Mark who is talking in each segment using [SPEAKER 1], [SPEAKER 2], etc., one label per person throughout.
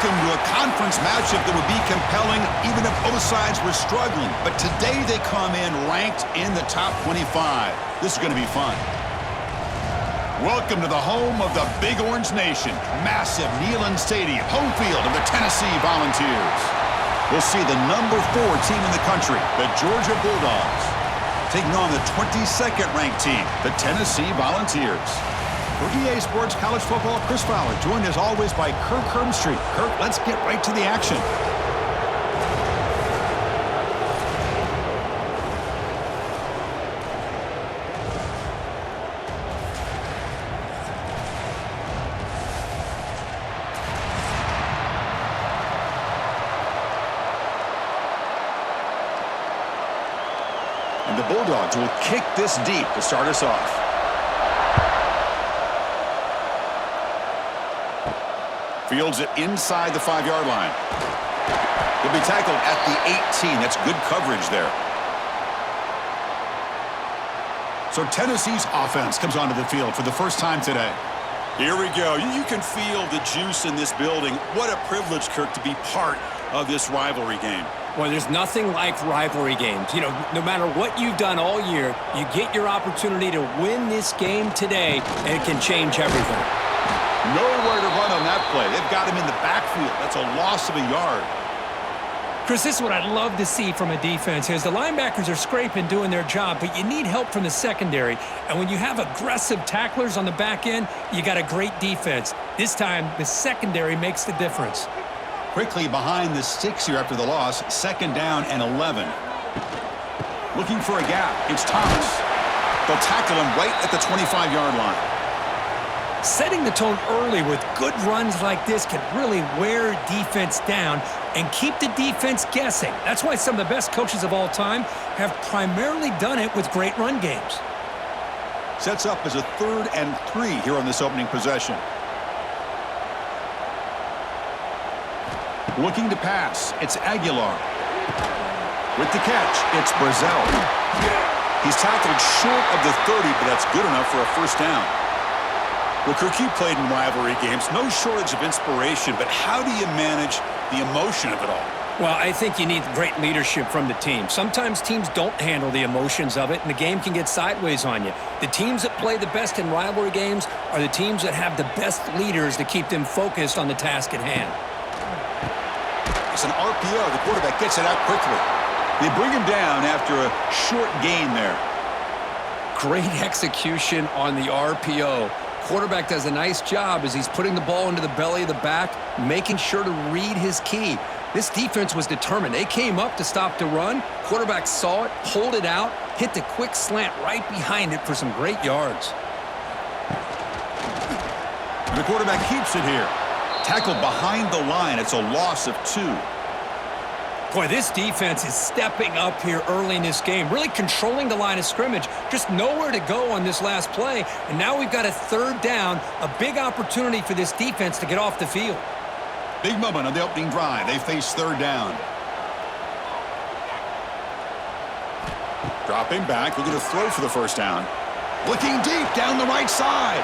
[SPEAKER 1] Welcome to a conference matchup that would be compelling even if both sides were struggling. But today they come in ranked in the top 25. This is going to be fun. Welcome to the home of the Big Orange Nation. Massive Neyland Stadium, home field of the Tennessee Volunteers. We'll see the number 4 team in the country, the Georgia Bulldogs, taking on the 22nd ranked team, the Tennessee Volunteers. For EA Sports College Football, Chris Fowler, joined as always by Kirk Hermstreet. Kirk, let's get right to the action. And the Bulldogs will kick this deep to start us off. Fields it inside the 5-yard line. He'll be tackled at the 18. That's good coverage there. So Tennessee's offense comes onto the field for the first time today. Here we go. You can feel the juice in this building. What a privilege, Kirk, to be part of this rivalry game.
[SPEAKER 2] Well, there's nothing like rivalry games. You know, no matter what you've done all year, you get your opportunity to win this game today, and it can change everything.
[SPEAKER 1] Nowhere to run on that play. They've got him in the backfield. That's a loss of a yard.
[SPEAKER 3] Chris, this is what I'd love to see from a defense is the linebackers are scraping, doing their job, but you need help from the secondary. And when you have aggressive tacklers on the back end, you got a great defense. This time, the secondary makes the difference.
[SPEAKER 1] Quickly behind the sticks here after the loss. 2nd down and 11. Looking for a gap. It's Thomas. They'll tackle him right at the 25-yard line.
[SPEAKER 3] Setting the tone early with good runs like this can really wear defense down and keep the defense guessing. That's why some of the best coaches of all time have primarily done it with great run games.
[SPEAKER 1] Sets up as a 3rd and 3 here on this opening possession. Looking to pass, it's Aguilar. With the catch, it's Brazel. He's tackled short of the 30, but that's good enough for a first down. Well, Kirk, you played in rivalry games. No shortage of inspiration, but how do you manage the emotion of it all?
[SPEAKER 2] Well, I think you need great leadership from the team. Sometimes teams don't handle the emotions of it, and the game can get sideways on you. The teams that play the best in rivalry games are the teams that have the best leaders to keep them focused on the task at hand.
[SPEAKER 1] It's an RPO. The quarterback gets it out quickly. They bring him down after a short gain there.
[SPEAKER 2] Great execution on the RPO. Quarterback does a nice job as he's putting the ball into the belly of the back, making sure to read his key. This defense was determined. They came up to stop the run. Quarterback saw it, pulled it out, hit the quick slant right behind it for some great yards.
[SPEAKER 1] The quarterback keeps it here. Tackled behind the line. It's a loss of 2.
[SPEAKER 3] Boy, this defense is stepping up here early in this game, really controlling the line of scrimmage, just nowhere to go on this last play. And now we've got a 3rd down, a big opportunity for this defense to get off the field.
[SPEAKER 1] Big moment on the opening drive. They face 3rd down. Dropping back, looking to throw for the first down. Looking deep down the right side.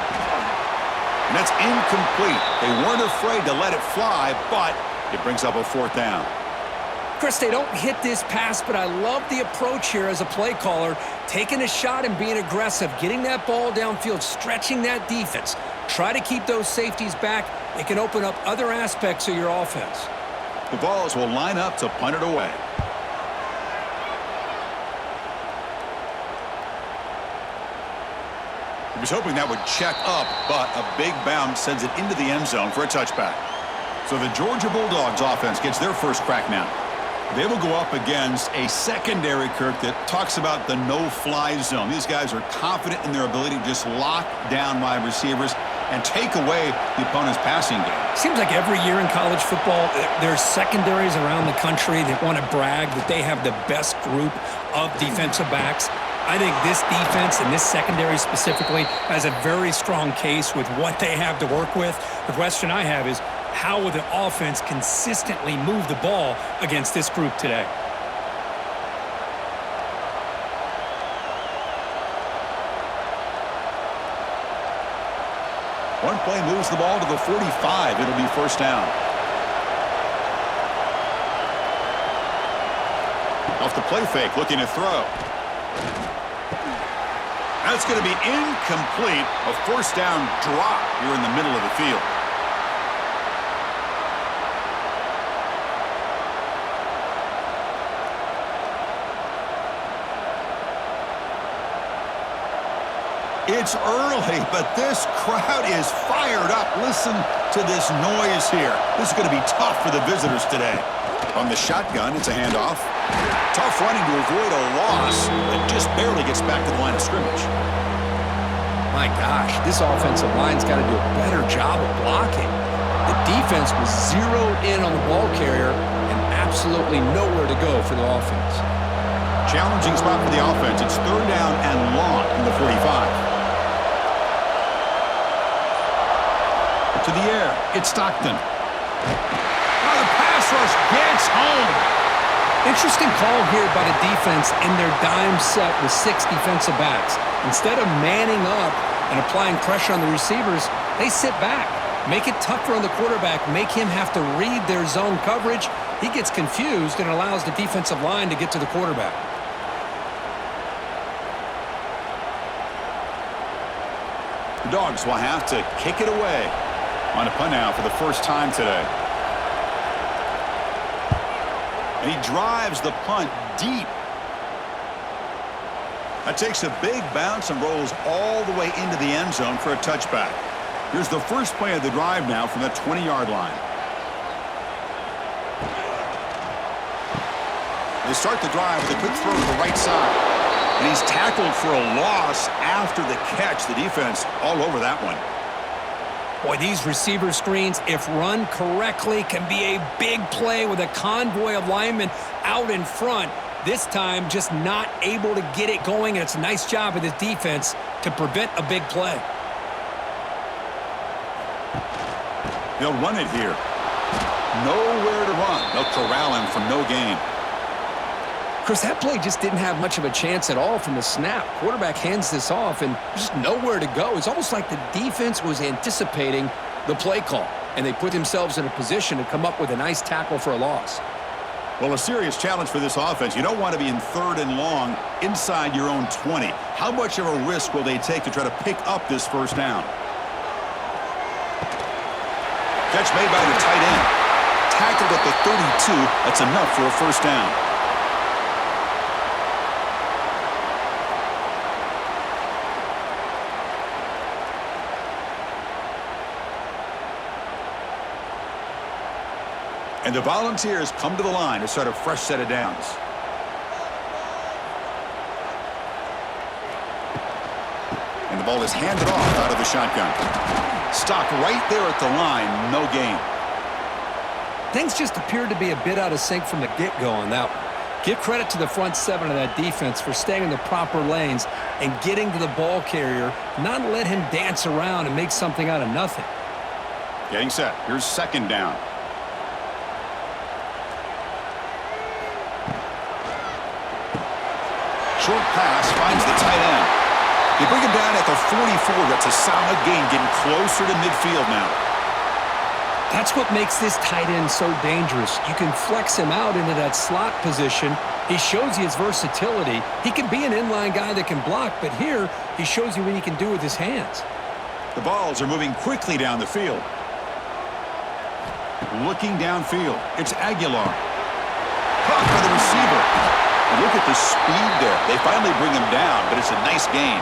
[SPEAKER 1] And that's incomplete. They weren't afraid to let it fly, but it brings up a 4th down.
[SPEAKER 3] Chris, they don't hit this pass, but I love the approach here as a play caller, taking a shot and being aggressive, getting that ball downfield, stretching that defense. Try to keep those safeties back. It can open up other aspects of your offense.
[SPEAKER 1] The Vols will line up to punt it away. He was hoping that would check up, but a big bounce sends it into the end zone for a touchback. So the Georgia Bulldogs offense gets their first crack now. They will go up against a secondary, Kirk, that talks about the no-fly zone. These guys are confident in their ability to just lock down wide receivers and take away the opponent's passing game.
[SPEAKER 3] Seems like every year in college football, there's secondaries around the country that want to brag that they have the best group of defensive backs. I think this defense and this secondary specifically has a very strong case with what they have to work with. The question I have is, how will the offense consistently move the ball against this group today?
[SPEAKER 1] One play moves the ball to the 45. It'll be first down. Off the play fake, looking to throw. That's going to be incomplete. A first down drop here in the middle of the field. It's early, but this crowd is fired up. Listen to this noise here. This is going to be tough for the visitors today. On the shotgun, it's a handoff. Tough running to avoid a loss, and just barely gets back to the line of scrimmage.
[SPEAKER 2] My gosh, this offensive line's got to do a better job of blocking. The defense was zeroed in on the ball carrier and absolutely nowhere to go for the offense.
[SPEAKER 1] Challenging spot for the offense. It's third down and long from the 45. To the air, it's Stockton. Oh, the pass rush gets home.
[SPEAKER 3] Interesting call here by the defense in their dime set with 6 defensive backs. Instead of manning up and applying pressure on the receivers, they sit back, make it tougher on the quarterback, make him have to read their zone coverage. He gets confused and allows the defensive line to get to the quarterback.
[SPEAKER 1] The Dogs will have to kick it away. On a punt now for the first time today. And he drives the punt deep. That takes a big bounce and rolls all the way into the end zone for a touchback. Here's the first play of the drive now from the 20-yard line. They start the drive with a quick throw to the right side. And he's tackled for a loss after the catch. The defense all over that one.
[SPEAKER 3] Boy, these receiver screens, if run correctly, can be a big play with a convoy of linemen out in front. This time, just not able to get it going, and it's a nice job of the defense to prevent a big play.
[SPEAKER 1] They'll run it here. Nowhere to run. They'll corral him for no gain.
[SPEAKER 2] Chris, that play just didn't have much of a chance at all from the snap. Quarterback hands this off, and just nowhere to go. It's almost like the defense was anticipating the play call, and they put themselves in a position to come up with a nice tackle for a loss.
[SPEAKER 1] Well, a serious challenge for this offense. You don't want to be in third and long inside your own 20. How much of a risk will they take to try to pick up this first down? Catch made by the tight end. Tackled at the 32. That's enough for a first down. And the Volunteers come to the line to start a fresh set of downs. And the ball is handed off out of the shotgun. Stopped right there at the line, no gain.
[SPEAKER 3] Things just appeared to be a bit out of sync from the get-go on that one. Give credit to the front 7 of that defense for staying in the proper lanes and getting to the ball carrier, not let him dance around and make something out of nothing.
[SPEAKER 1] Getting set. Here's second down. Short pass finds the tight end. They bring him down at the 44. That's a solid gain, getting closer to midfield now.
[SPEAKER 3] That's what makes this tight end so dangerous. You can flex him out into that slot position. He shows you his versatility. He can be an inline guy that can block, but here he shows you what he can do with his hands.
[SPEAKER 1] The balls are moving quickly down the field. Looking downfield, it's Aguilar. Caught by the receiver. And look at the speed there. They finally bring him down, but it's a nice gain.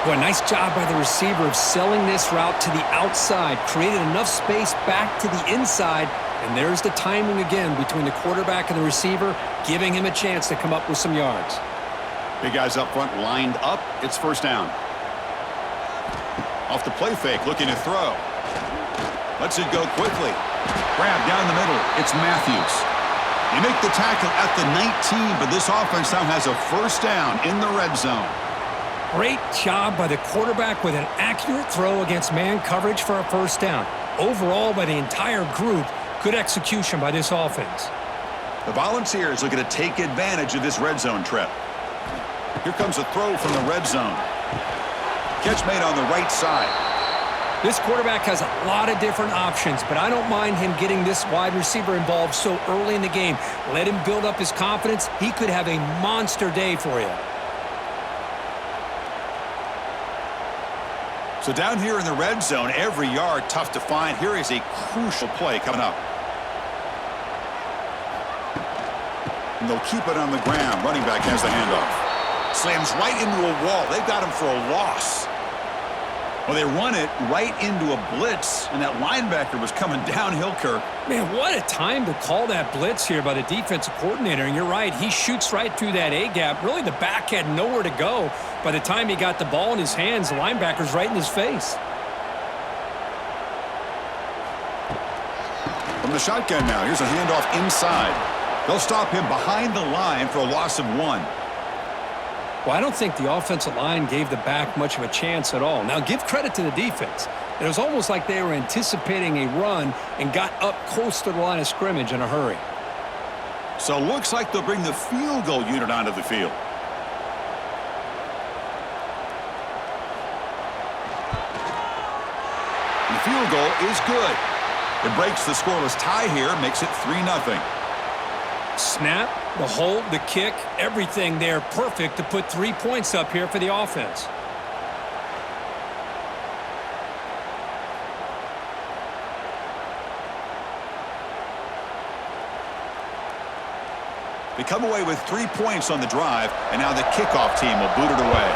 [SPEAKER 3] Boy, nice job by the receiver of selling this route to the outside. Created enough space back to the inside. And there's the timing again between the quarterback and the receiver, giving him a chance to come up with some yards.
[SPEAKER 1] Big guys up front lined up. It's first down. Off the play fake, looking to throw. Lets it go quickly. Grab down the middle. It's Matthews. They make the tackle at the 19, but this offense now has a first down in the red zone.
[SPEAKER 3] Great job by the quarterback with an accurate throw against man coverage for a first down. Overall, by the entire group, good execution by this offense.
[SPEAKER 1] The Volunteers looking to take advantage of this red zone trip. Here comes a throw from the red zone. Catch made on the right side.
[SPEAKER 3] This quarterback has a lot of different options, but I don't mind him getting this wide receiver involved so early in the game. Let him build up his confidence. He could have a monster day for you.
[SPEAKER 1] So down here in the red zone, every yard tough to find. Here is a crucial play coming up. And they'll keep it on the ground. Running back has the handoff. Slams right into a wall. They've got him for a loss. Well, they run it right into a blitz, and that linebacker was coming downhill, Kirk.
[SPEAKER 3] Man, what a time to call that blitz here by the defensive coordinator. And you're right, he shoots right through that A-gap. Really, the back had nowhere to go. By the time he got the ball in his hands, the linebacker's right in his face.
[SPEAKER 1] From the shotgun now, here's a handoff inside. They'll stop him behind the line for a loss of 1.
[SPEAKER 3] Well, I don't think the offensive line gave the back much of a chance at all. Now, give credit to the defense. It was almost like they were anticipating a run and got up close to the line of scrimmage in a hurry.
[SPEAKER 1] So looks like they'll bring the field goal unit onto the field. And the field goal is good. It breaks the scoreless tie here, makes it 3-0.
[SPEAKER 3] Snap, the hold, the kick, everything there perfect to put 3 points up here for the offense.
[SPEAKER 1] They come away with 3 points on the drive, and now the kickoff team will boot it away.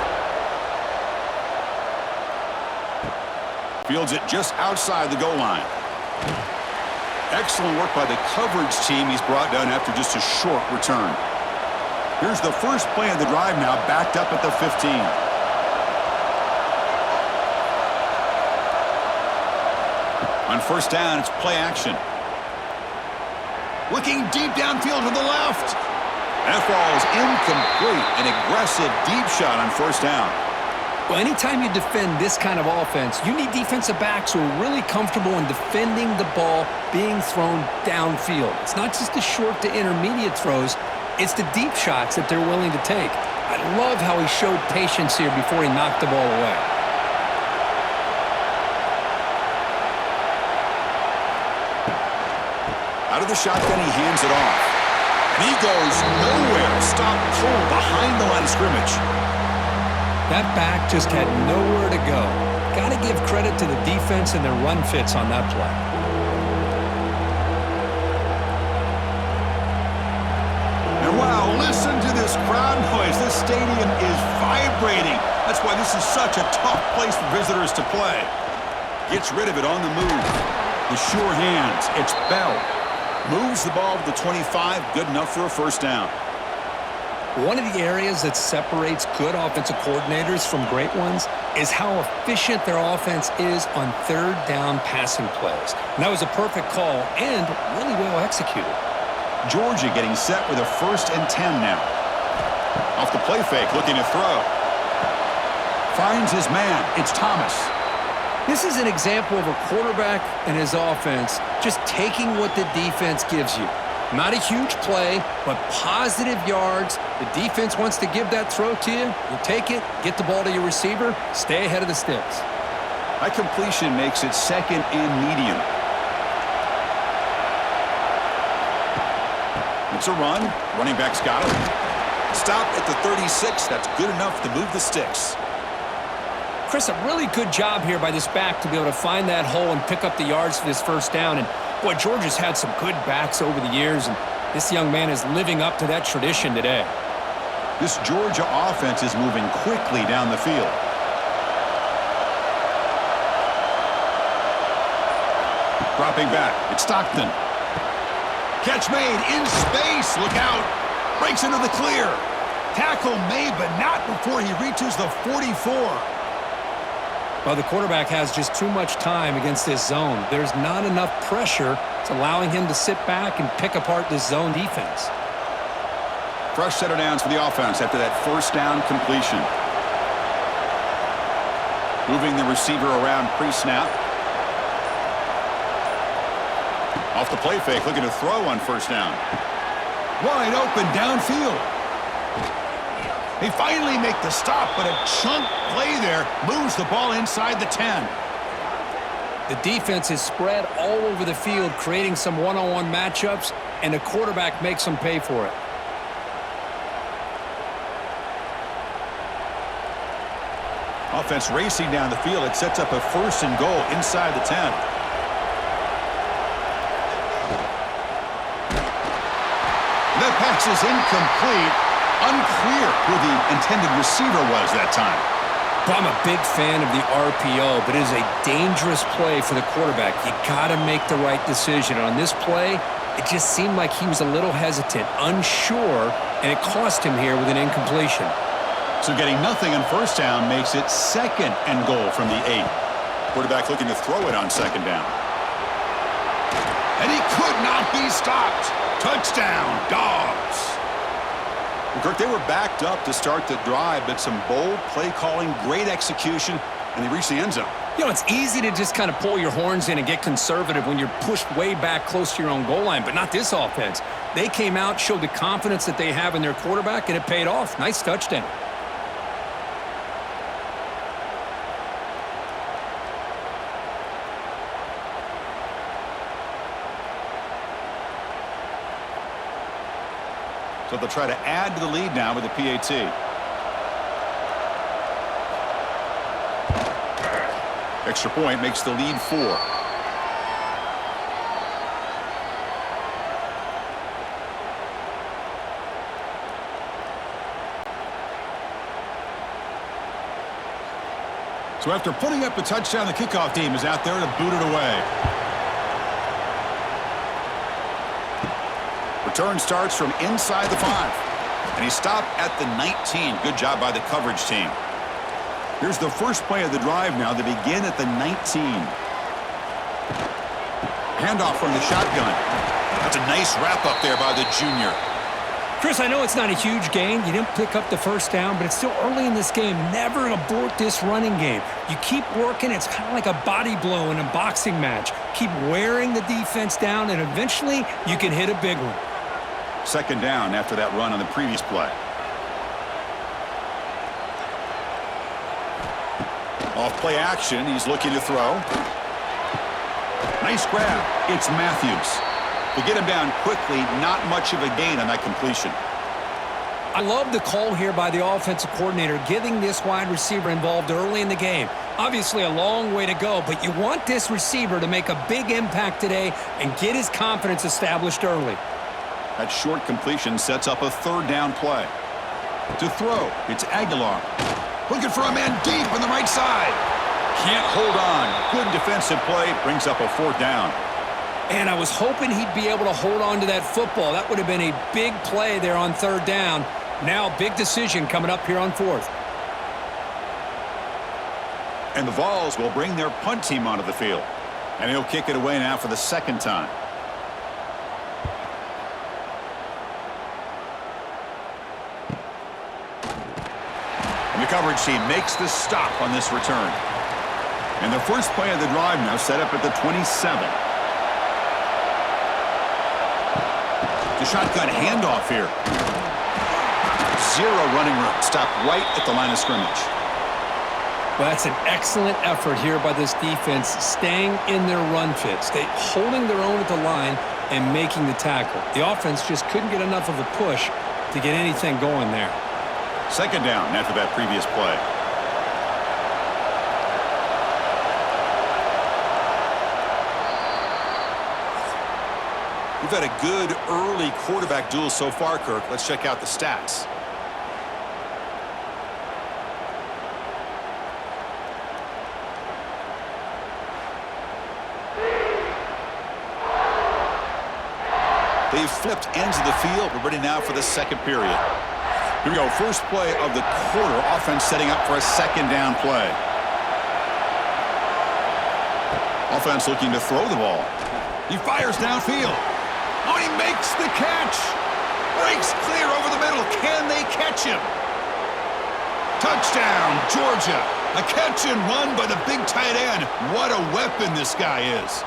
[SPEAKER 1] Fields it just outside the goal line. Excellent work by the coverage team. He's brought down after just a short return. Here's the first play of the drive now, backed up at the 15. On first down, it's play action. Looking deep downfield to the left. That ball is incomplete. An aggressive deep shot on first down.
[SPEAKER 3] Well, anytime you defend this kind of offense, you need defensive backs who are really comfortable in defending the ball being thrown downfield. It's not just the short to intermediate throws, it's the deep shots that they're willing to take. I love how he showed patience here before he knocked the ball away.
[SPEAKER 1] Out of the shotgun, he hands it off. And he goes nowhere. Stop cold behind the line of scrimmage.
[SPEAKER 3] That back just had nowhere to go. Got to give credit to the defense and their run fits on that play.
[SPEAKER 1] And wow, listen to this crowd noise. This stadium is vibrating. That's why this is such a tough place for visitors to play. Gets rid of it on the move. The sure hands. It's Bell. Moves the ball to the 25. Good enough for a first down.
[SPEAKER 3] One of the areas that separates good offensive coordinators from great ones is how efficient their offense is on third down passing plays. And that was a perfect call and really well executed.
[SPEAKER 1] Georgia getting set with a 1st and 10 now. Off the play fake, looking to throw. Finds his man. It's Thomas.
[SPEAKER 3] This is an example of a quarterback and his offense just taking what the defense gives you. Not a huge play, but positive yards. The defense wants to give that throw to you. You take it, get the ball to your receiver, stay ahead of the sticks.
[SPEAKER 1] That completion makes it 2nd and medium. It's a run. Running back's got it. Stop at the 36. That's good enough to move the sticks.
[SPEAKER 3] Chris, a really good job here by this back to be able to find that hole and pick up the yards for this first down. And boy, Georgia's had some good backs over the years, and this young man is living up to that tradition today.
[SPEAKER 1] This Georgia offense is moving quickly down the field. Dropping back, it's Stockton. Catch made in space, look out. Breaks into the clear. Tackle made, but not before he reaches the 44.
[SPEAKER 3] Well, the quarterback has just too much time against this zone. There's not enough pressure. It's allowing him to sit back and pick apart this zone defense.
[SPEAKER 1] Fresh set of downs for the offense after that first down completion. Moving the receiver around pre-snap. Off the play fake, looking to throw on first down. Wide open downfield. They finally make the stop, but a chunk play there moves the ball inside the 10.
[SPEAKER 2] The defense is spread all over the field, creating some one-on-one matchups, and the quarterback makes them pay for it.
[SPEAKER 1] Offense racing down the field. It sets up a 1st and goal inside the 10. That pass is incomplete. Unclear who the intended receiver was that time.
[SPEAKER 2] Well, I'm a big fan of the RPO, but it is a dangerous play for the quarterback. You got to make the right decision. On this play, it just seemed like he was a little hesitant, unsure, and it cost him here with an incompletion.
[SPEAKER 1] So getting nothing on 1st down makes it 2nd and goal from the 8. Quarterback looking to throw it on 2nd down. And he could not be stopped. Touchdown, Dogs. Well, Kirk, they were backed up to start the drive, but some bold play calling, great execution, and they reached the end zone.
[SPEAKER 2] You know, it's easy to just kind of pull your horns in and get conservative when you're pushed way back close to your own goal line, but not this offense. They came out, showed the confidence that they have in their quarterback, and it paid off. Nice touchdown.
[SPEAKER 1] So they'll try to add to the lead now with the PAT. Extra point makes the lead 4. So after putting up a touchdown, the kickoff team is out there to boot it away. Return starts from inside the 5. And he stopped at the 19. Good job by the coverage team. Here's the first play of the drive now. They begin at the 19. Handoff from the shotgun. That's a nice wrap up there by the junior.
[SPEAKER 3] Chris, I know it's not a huge gain. You didn't pick up the 1st down, but it's still early in this game. Never abort this running game. You keep working. It's kind of like a body blow in a boxing match. Keep wearing the defense down, and eventually you can hit a big one.
[SPEAKER 1] 2nd down after that run on the previous play. Off play action, he's looking to throw. Nice grab. It's Matthews. They get him down quickly, not much of a gain on that completion.
[SPEAKER 2] I love the call here by the offensive coordinator, getting this wide receiver involved early in the game. Obviously a long way to go, but you want this receiver to make a big impact today and get his confidence established early.
[SPEAKER 1] That short completion sets up a 3rd down play. To throw, it's Aguilar. Looking for a man deep on the right side. Can't hold on. Good defensive play. Brings up a 4th down.
[SPEAKER 2] And I was hoping he'd be able to hold on to that football. That would have been a big play there on 3rd down. Now big decision coming up here on 4th.
[SPEAKER 1] And the Vols will bring their punt team onto the field. And he'll kick it away now for the 2nd time. And the coverage team makes the stop on this return. And the first play of the drive now set up at the 27. The shotgun handoff here. 0 running room. Stopped right at the line of scrimmage.
[SPEAKER 2] Well, that's an excellent effort here by this defense, staying in their run fits. They holding their own at the line and making the tackle. The offense just couldn't get enough of a push to get anything going there.
[SPEAKER 1] 2nd down after that previous play. We've had a good early quarterback duel so far, Kirk. Let's check out the stats. They've flipped ends of the field. We're ready now for the 2nd period. Here we go. First play of the quarter. Offense setting up for a 2nd down play. Offense looking to throw the ball. He fires downfield. Oh, he makes the catch. Breaks clear over the middle. Can they catch him? Touchdown, Georgia. A catch and run by the big tight end. What a weapon this guy is.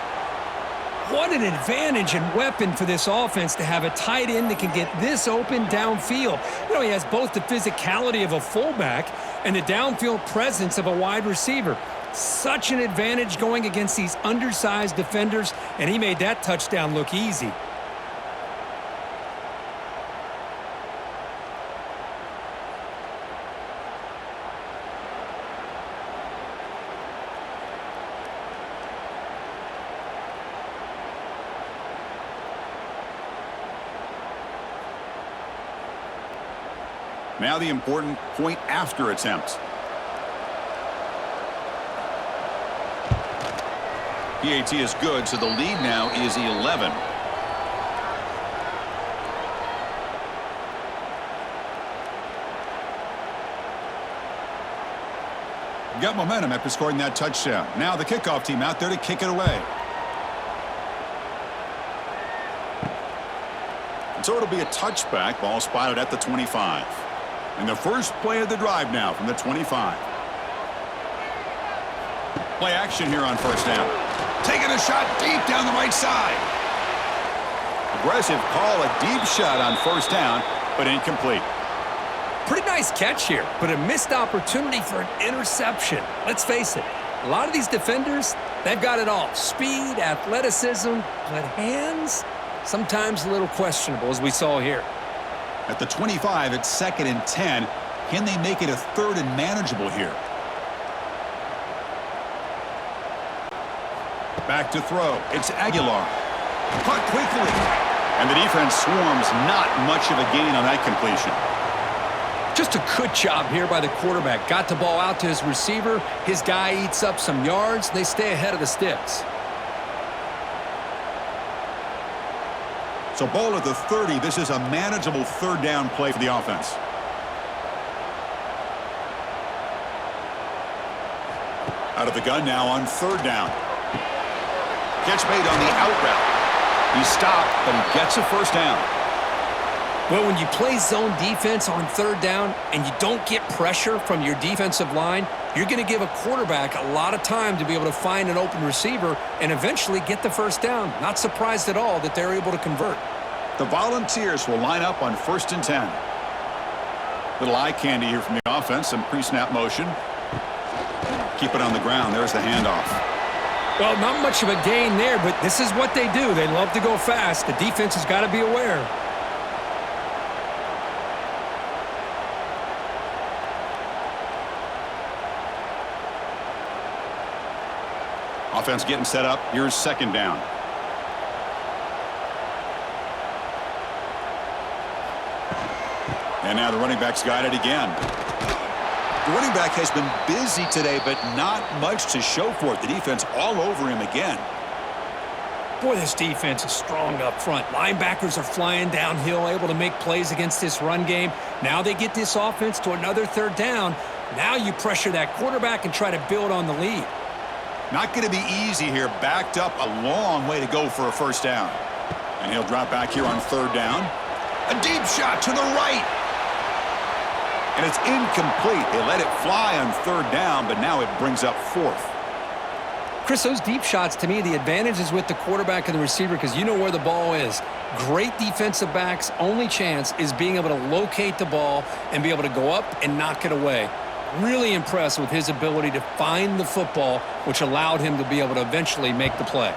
[SPEAKER 3] What an advantage and weapon for this offense to have a tight end that can get this open downfield. You know, he has both the physicality of a fullback and the downfield presence of a wide receiver. Such an advantage going against these undersized defenders, and he made that touchdown look easy.
[SPEAKER 1] Now the important point after attempt. PAT is good, so the lead now is 11. Got momentum after scoring that touchdown. Now the kickoff team out there to kick it away. And so it'll be a touchback. Ball spotted at the 25. And the first play of the drive now from the 25. Play action here on first down. Taking a shot deep down the right side. Aggressive call, a deep shot on first down, but incomplete.
[SPEAKER 3] Pretty nice catch here, but a missed opportunity for an interception. Let's face it, a lot of these defenders, they've got it all. Speed, athleticism, but hands, sometimes a little questionable, as we saw here.
[SPEAKER 1] At the 25, it's 2nd and 10. Can they make it a 3rd and manageable here? Back to throw. It's Aguilar. Caught quickly. And the defense swarms. Not much of a gain on that completion.
[SPEAKER 2] Just a good job here by the quarterback. Got the ball out to his receiver. His guy eats up some yards. They stay ahead of the sticks.
[SPEAKER 1] So ball at the 30. This is a manageable 3rd down play for the offense. Out of the gun now on 3rd down. Catch made on the out route. He stopped, but he gets a first down.
[SPEAKER 3] Well, when you play zone defense on 3rd down and you don't get pressure from your defensive line, you're going to give a quarterback a lot of time to be able to find an open receiver and eventually get the first down. Not surprised at all that they're able to convert.
[SPEAKER 1] The Volunteers will line up on 1st and 10. Little eye candy here from the offense. Some pre-snap motion. Keep it on the ground. There's the handoff.
[SPEAKER 3] Well, not much of a gain there, but this is what they do. They love to go fast. The defense has got to be aware.
[SPEAKER 1] Offense getting set up. Here's 2nd down. And now the running back's got it again. The running back has been busy today, but not much to show for it. The defense all over him again.
[SPEAKER 3] Boy, this defense is strong up front. Linebackers are flying downhill, able to make plays against this run game. Now they get this offense to another 3rd down. Now you pressure that quarterback and try to build on the lead.
[SPEAKER 1] Not going to be easy here. Backed up a long way to go for a first down. And he'll drop back here on 3rd down. A deep shot to the right. And it's incomplete. They let it fly on 3rd down, but now it brings up 4th.
[SPEAKER 2] Chris, those deep shots, to me, the advantage is with the quarterback and the receiver because you know where the ball is. Great defensive backs' only chance is being able to locate the ball and be able to go up and knock it away. Really impressed with his ability to find the football, which allowed him to be able to eventually make the play.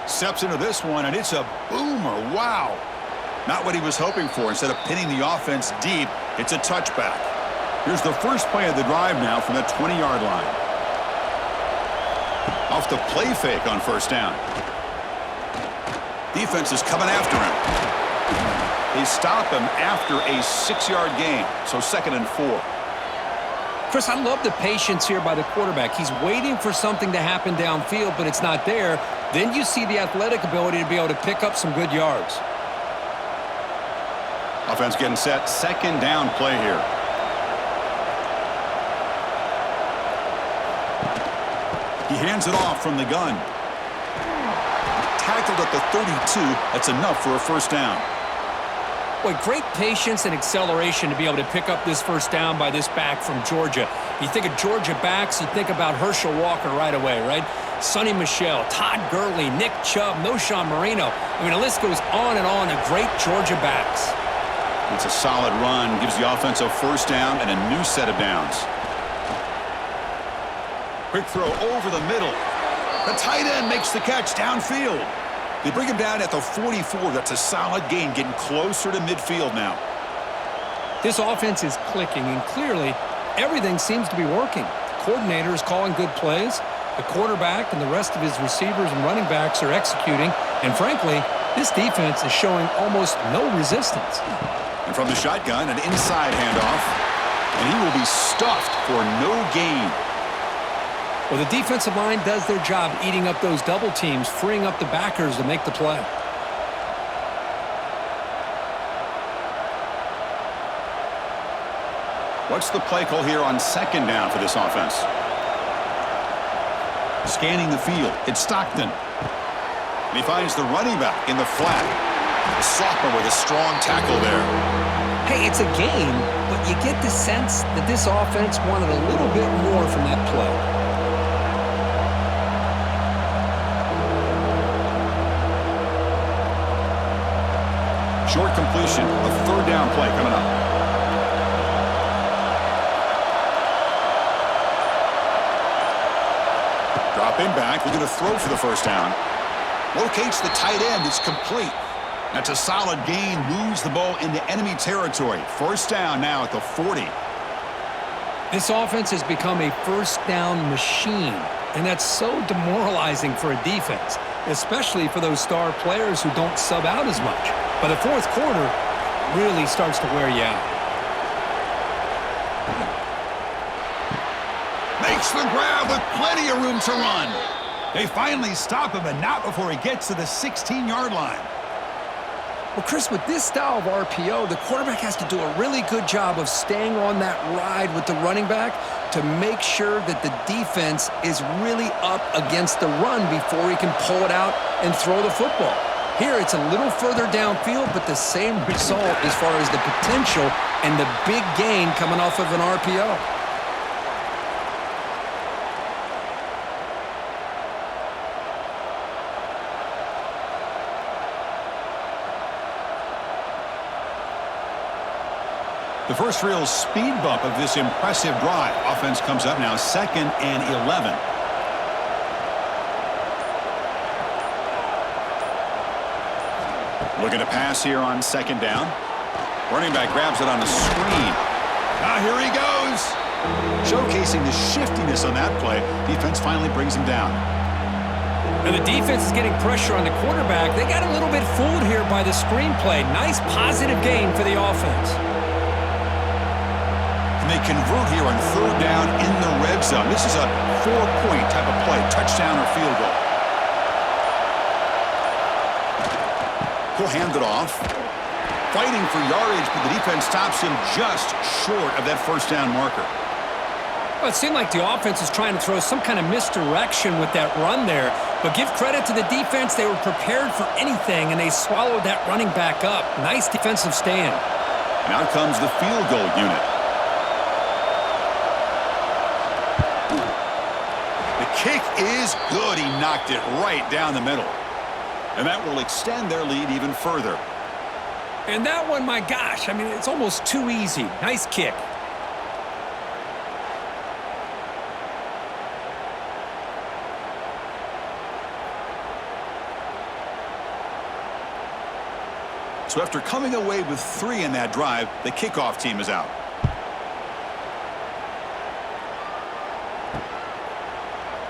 [SPEAKER 1] Steps into this one, and it's a boomer. Wow. Not what he was hoping for. Instead of pinning the offense deep, it's a touchback. Here's the first play of the drive now from the 20-yard line. Off the play fake on first down. Defense is coming after him. They stop him after a 6-yard gain, so 2nd and 4.
[SPEAKER 2] Chris, I love the patience here by the quarterback. He's waiting for something to happen downfield, but it's not there. Then you see the athletic ability to be able to pick up some good yards.
[SPEAKER 1] Offense getting set. 2nd down play here. He hands it off from the gun. Tackled at the 32. That's enough for a first down.
[SPEAKER 3] Boy, great patience and acceleration to be able to pick up this first down by this back from Georgia. You think of Georgia backs, you think about Herschel Walker right away, right? Sonny Michel, Todd Gurley, Nick Chubb, Noshawn Marino. I mean, the list goes on and on of great Georgia backs.
[SPEAKER 1] It's a solid run. Gives the offense a first down and a new set of downs. Quick throw over the middle. The tight end makes the catch downfield. They bring him down at the 44. That's a solid gain, getting closer to midfield now.
[SPEAKER 3] This offense is clicking, and clearly everything seems to be working. The coordinator is calling good plays. The quarterback and the rest of his receivers and running backs are executing. And frankly, this defense is showing almost no resistance.
[SPEAKER 1] And from the shotgun, an inside handoff. And he will be stuffed for no gain.
[SPEAKER 3] Well, the defensive line does their job eating up those double teams, freeing up the backers to make the play.
[SPEAKER 1] What's the play call here on second down for this offense? Scanning the field, it's Stockton. And he finds the running back in the flat. The sophomore with a strong tackle there.
[SPEAKER 3] Hey, it's a game, but you get the sense that this offense wanted a little bit more from that play.
[SPEAKER 1] Short completion, a third down play coming up. Dropping back, looking to throw for the first down. Locates the tight end, it's complete. That's a solid gain, moves the ball into enemy territory. First down now at the 40.
[SPEAKER 3] This offense has become a first down machine, and that's so demoralizing for a defense, especially for those star players who don't sub out as much. By the fourth quarter, it really starts to wear you out.
[SPEAKER 1] Makes the grab with plenty of room to run. They finally stop him, and not before he gets to the 16-yard line.
[SPEAKER 2] Well, Chris, with this style of RPO, the quarterback has to do a really good job of staying on that ride with the running back to make sure that the defense is really up against the run before he can pull it out and throw the football. Here, it's a little further downfield, but the same result as far as the potential and the big gain coming off of an RPO.
[SPEAKER 1] The first real speed bump of this impressive drive. Offense comes up now, 2nd and 11. Looking to pass here on second down. Running back grabs it on the screen. Now here he goes. Showcasing the shiftiness on that play. Defense finally brings him down.
[SPEAKER 3] And the defense is getting pressure on the quarterback. They got a little bit fooled here by the screenplay. Nice positive gain for the offense.
[SPEAKER 1] And they convert here on third down in the red zone. This is a 4-point type of play, touchdown or field goal. He'll hand it off. Fighting for yardage, but the defense stops him just short of that first down marker.
[SPEAKER 3] Well, it seemed like the offense was trying to throw some kind of misdirection with that run there. But give credit to the defense. They were prepared for anything, and they swallowed that running back up. Nice defensive stand.
[SPEAKER 1] And out comes the field goal unit. Kick is good. He knocked it right down the middle. And that will extend their lead even further.
[SPEAKER 3] And that one, my gosh, I mean, it's almost too easy. Nice kick.
[SPEAKER 1] So after coming away with 3 in that drive, the kickoff team is out.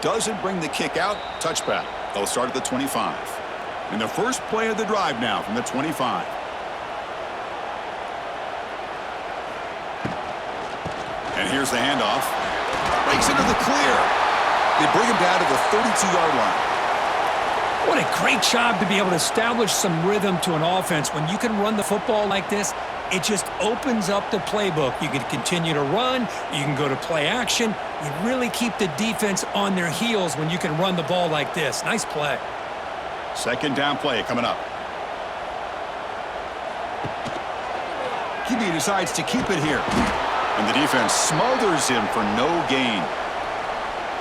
[SPEAKER 1] Doesn't bring the kick out. Touchback. They'll start at the 25. And the first play of the drive now from the 25. And here's the handoff. Breaks into the clear. They bring him down to the 32-yard line.
[SPEAKER 3] What a great job to be able to establish some rhythm to an offense. When you can run the football like this, it just opens up the playbook. You can continue to run. You can go to play action. You really keep the defense on their heels when you can run the ball like this. Nice play.
[SPEAKER 1] Second down play coming up. QB decides to keep it here. And the defense smothers him for no gain.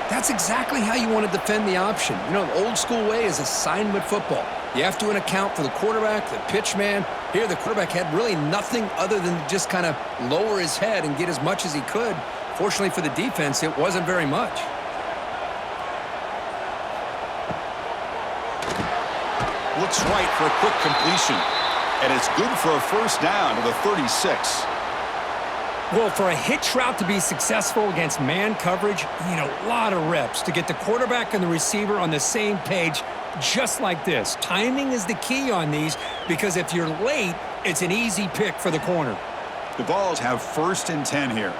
[SPEAKER 2] That's exactly how you want to defend the option. You know, the old school way is assignment football. You have to account for the quarterback, the pitch man. Here, the quarterback had really nothing other than just kind of lower his head and get as much as he could. Fortunately for the defense, it wasn't very much.
[SPEAKER 1] looks right for a quick completion. And it's good for a first down to the 36.
[SPEAKER 3] Well, for a hitch route to be successful against man coverage, you need a lot of reps to get the quarterback and the receiver on the same page, just like this. Timing is the key on these because if you're late, it's an easy pick for the corner.
[SPEAKER 1] The Vols have 1st and 10 here.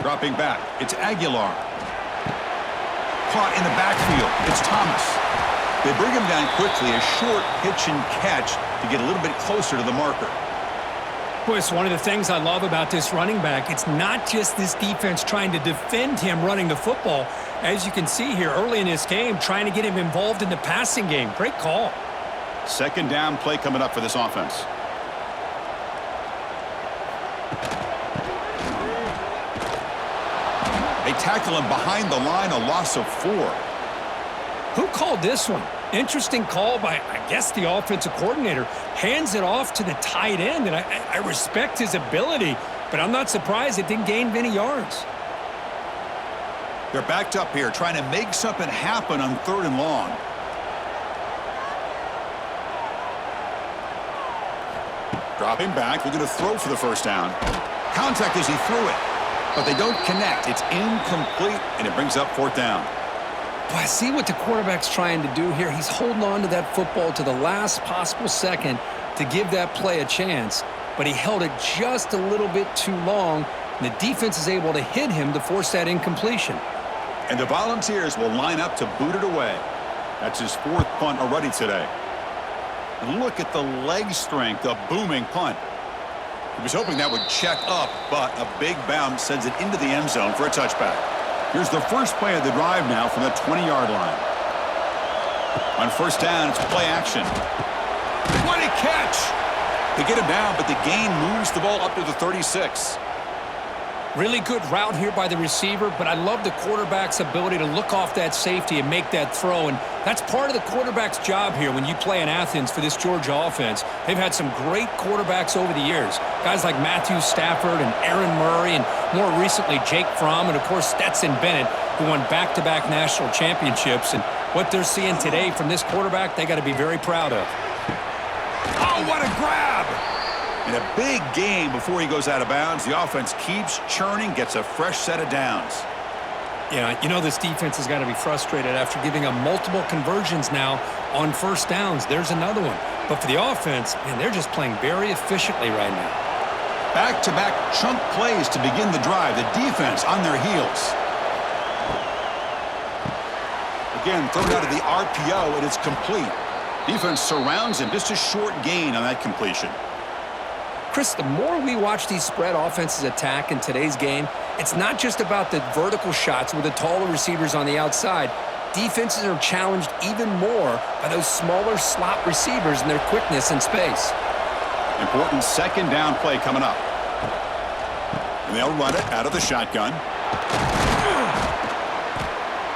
[SPEAKER 1] Dropping back, it's Aguilar. Caught in the backfield, it's Thomas. They bring him down quickly, a short pitch and catch to get a little bit closer to the marker.
[SPEAKER 3] Boy, it's one of the things I love about this running back. It's not just this defense trying to defend him running the football. As you can see here early in this game, trying to get him involved in the passing game. Great call.
[SPEAKER 1] 2nd down play coming up for this offense. They tackle him behind the line, a loss of 4.
[SPEAKER 3] Who called this one? Interesting call by, I guess, the offensive coordinator. Hands it off to the tight end, and I respect his ability, but I'm not surprised it didn't gain many yards.
[SPEAKER 1] They're backed up here, trying to make something happen on 3rd and long. Dropping back, looking to throw for the first down. Contact as he threw it, but they don't connect. It's incomplete, and it brings up 4th down.
[SPEAKER 2] Well, I see what the quarterback's trying to do here. He's holding on to that football to the last possible second to give that play a chance, but he held it just a little bit too long, and the defense is able to hit him to force that incompletion.
[SPEAKER 1] And the Volunteers will line up to boot it away. That's his 4th punt already today. And look at the leg strength, a booming punt. He was hoping that would check up, but a big bounce sends it into the end zone for a touchback. Here's the first play of the drive now from the 20-yard line. On 1st down, it's play action. What a catch! They get him down, but the gain moves the ball up to the 36.
[SPEAKER 3] Really good route here by the receiver, but I love the quarterback's ability to look off that safety and make that throw, and that's part of the quarterback's job here when you play in Athens for this Georgia offense. They've had some great quarterbacks over the years, guys like Matthew Stafford and Aaron Murray, and more recently Jake Fromm, and of course Stetson Bennett, who won back-to-back national championships. And what they're seeing today from this quarterback, they got to be very proud of.
[SPEAKER 1] Oh, what a grab! And a big gain before he goes out of bounds. The offense keeps churning, gets a fresh set of downs.
[SPEAKER 3] Yeah, you know this defense has got to be frustrated after giving up multiple conversions now on 1st downs. There's another one. But for the offense, man, they're just playing very efficiently right now.
[SPEAKER 1] Back-to-back chunk plays to begin the drive. The defense on their heels. Again, thrown out of the RPO, and it's complete. Defense surrounds him. Just a short gain on that completion.
[SPEAKER 2] Chris, the more we watch these spread offenses attack in today's game, it's not just about the vertical shots with the taller receivers on the outside. Defenses are challenged even more by those smaller slot receivers and their quickness in space.
[SPEAKER 1] Important 2nd down play coming up. And they'll run it out of the shotgun.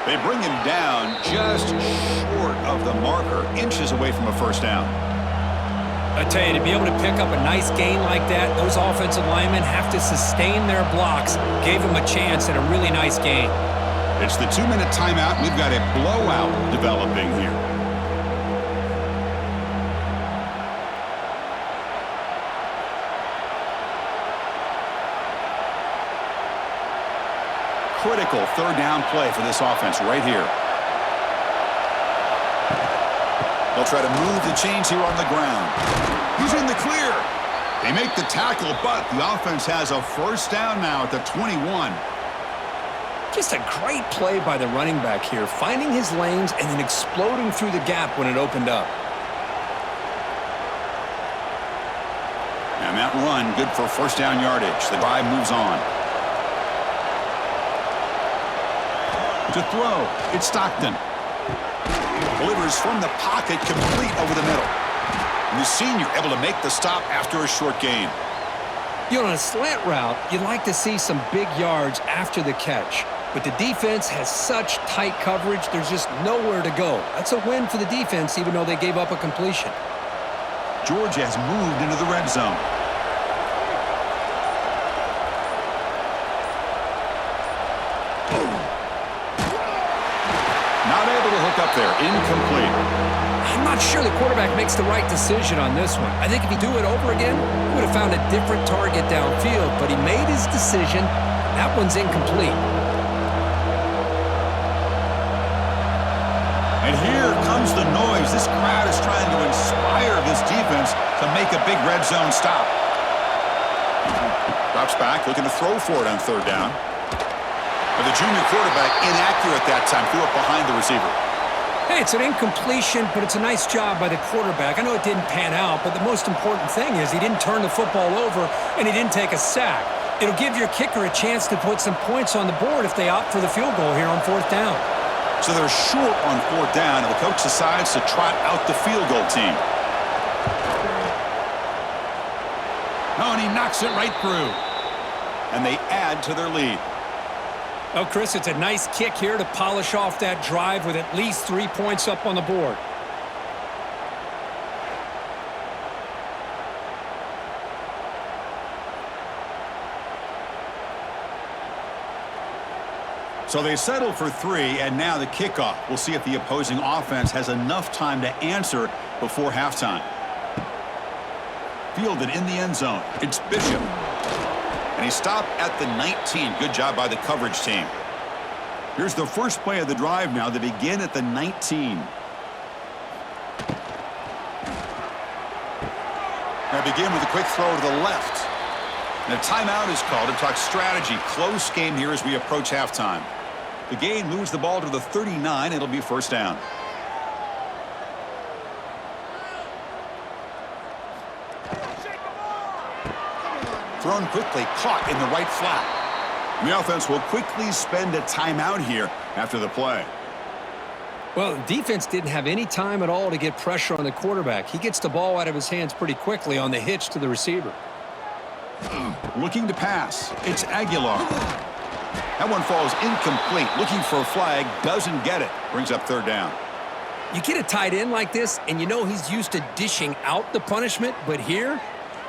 [SPEAKER 1] They bring him down just short of the marker, inches away from a first down.
[SPEAKER 3] I tell you, to be able to pick up a nice gain like that, those offensive linemen have to sustain their blocks. Gave them a chance at a really nice gain.
[SPEAKER 1] It's the 2-minute timeout. We've got a blowout developing here. Critical 3rd down play for this offense right here. They'll try to move the chains here on the ground. He's in the clear. They make the tackle, but the offense has a first down now at the 21.
[SPEAKER 2] Just a great play by the running back here, finding his lanes and then exploding through the gap when it opened up.
[SPEAKER 1] And that run, good for first down yardage. The drive moves on. To throw, it's Stockton. Delivers from the pocket, complete over the middle. And the senior able to make the stop after a short gain.
[SPEAKER 3] You know, on a slant route, you'd like to see some big yards after the catch. But the defense has such tight coverage, there's just nowhere to go. That's a win for the defense, even though they gave up a completion.
[SPEAKER 1] Georgia has moved into the red zone. Not able to hook up there. incomplete.
[SPEAKER 2] I'm not sure the quarterback makes the right decision on this one. I think if he do it over again, he would have found a different target downfield, but he made his decision. That one's incomplete.
[SPEAKER 1] And here comes the noise. This crowd is trying to inspire this defense to make a big red zone stop. Drops back, looking to throw for it on third down. But the junior quarterback inaccurate that time, threw it behind the receiver.
[SPEAKER 3] Hey, it's an incompletion, but it's a nice job by the quarterback. I know it didn't pan out, but the most important thing is he didn't turn the football over and he didn't take a sack. It'll give your kicker a chance to put some points on the board if they opt for the field goal here on fourth down.
[SPEAKER 1] So they're short on fourth down, and the coach decides to trot out the field goal team. Oh, and he knocks it right through. And they add to their lead.
[SPEAKER 3] Oh, Chris, it's a nice kick here to polish off that drive with at least 3 points up on the board.
[SPEAKER 1] So they settle for 3, and now the kickoff. We'll see if the opposing offense has enough time to answer before halftime. Fielded in the end zone. It's Bishop. And he stopped at the 19. Good job by the coverage team. Here's the first play of the drive now. They begin at the 19. They begin with a quick throw to the left. And a timeout is called to talk strategy. Close game here as we approach halftime. The game moves the ball to the 39. It'll be first down. Thrown quickly, caught in the right flat. And the offense will quickly spend a timeout here after the play.
[SPEAKER 2] Well, the defense didn't have any time at all to get pressure on the quarterback. He gets the ball out of his hands pretty quickly on the hitch to the receiver.
[SPEAKER 1] Looking to pass. It's Aguilar. That one falls incomplete. Looking for a flag. Doesn't get it. Brings up third down.
[SPEAKER 2] You get a tight end like this, and you know he's used to dishing out the punishment, but here,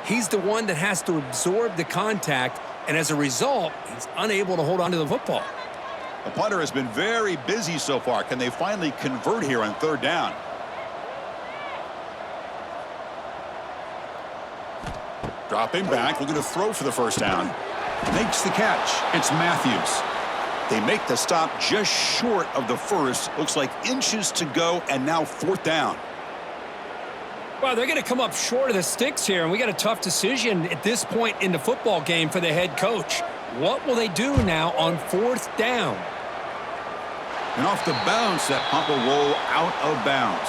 [SPEAKER 2] he's the one that has to absorb the contact, and as a result, he's unable to hold on to the football.
[SPEAKER 1] The punter has been very busy so far. Can they finally convert here on third down? Dropping back, looking to throw for the first down. Makes the catch. It's Matthews. They make the stop just short of the first. Looks like inches to go, and now fourth down.
[SPEAKER 3] Well, they're going to come up short of the sticks here, and we got a tough decision at this point in the football game for the head coach. What will they do now on fourth down?
[SPEAKER 1] And off the bounce, that pump will roll out of bounds.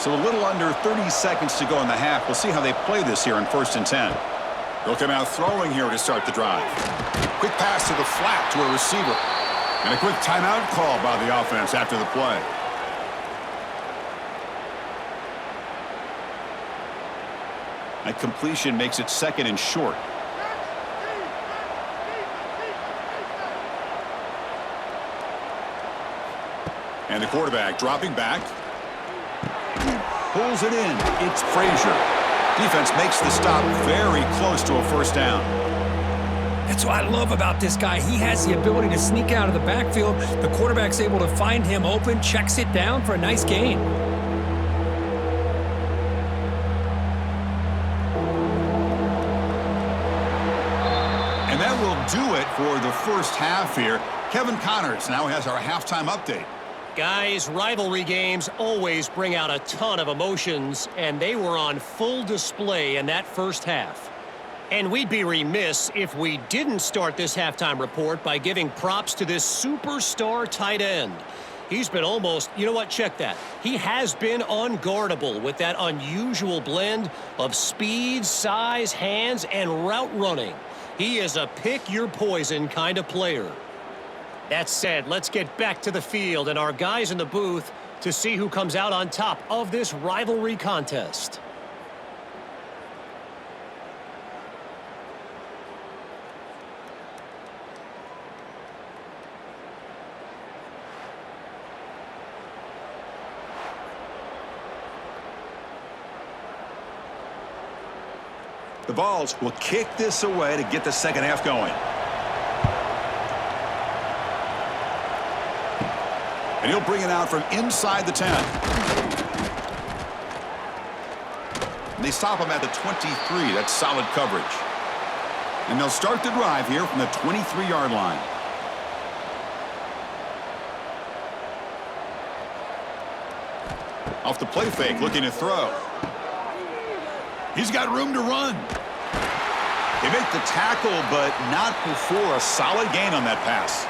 [SPEAKER 1] So a little under 30 seconds to go in the half. We'll see how they play this here in first and 10. They'll come out throwing here to start the drive. Quick pass to the flat to a receiver. And a quick timeout call by the offense after the play. That completion makes it second and short. And the quarterback dropping back. Pulls it in. It's Frazier. Defense makes the stop very close to a first down.
[SPEAKER 3] That's what I love about this guy. He has the ability to sneak out of the backfield. The quarterback's able to find him open, checks it down for a nice gain.
[SPEAKER 1] And that will do it for the first half here. Kevin Connors now has our halftime update.
[SPEAKER 4] Guys, rivalry games always bring out a ton of emotions, and they were on full display in that first half. And we'd be remiss if we didn't start this halftime report by giving props to this superstar tight end. He's been almost, you know what, check that. He has been unguardable with that unusual blend of speed, size, hands, and route running. He is a pick-your-poison kind of player. That said, let's get back to the field and our guys in the booth to see who comes out on top of this rivalry contest.
[SPEAKER 1] The Vols will kick this away to get the second half going. And he'll bring it out from inside the 10. And they stop him at the 23. That's solid coverage. And they'll start the drive here from the 23-yard line. Off the play fake, looking to throw. He's got room to run. They make the tackle, but not before a solid gain on that pass.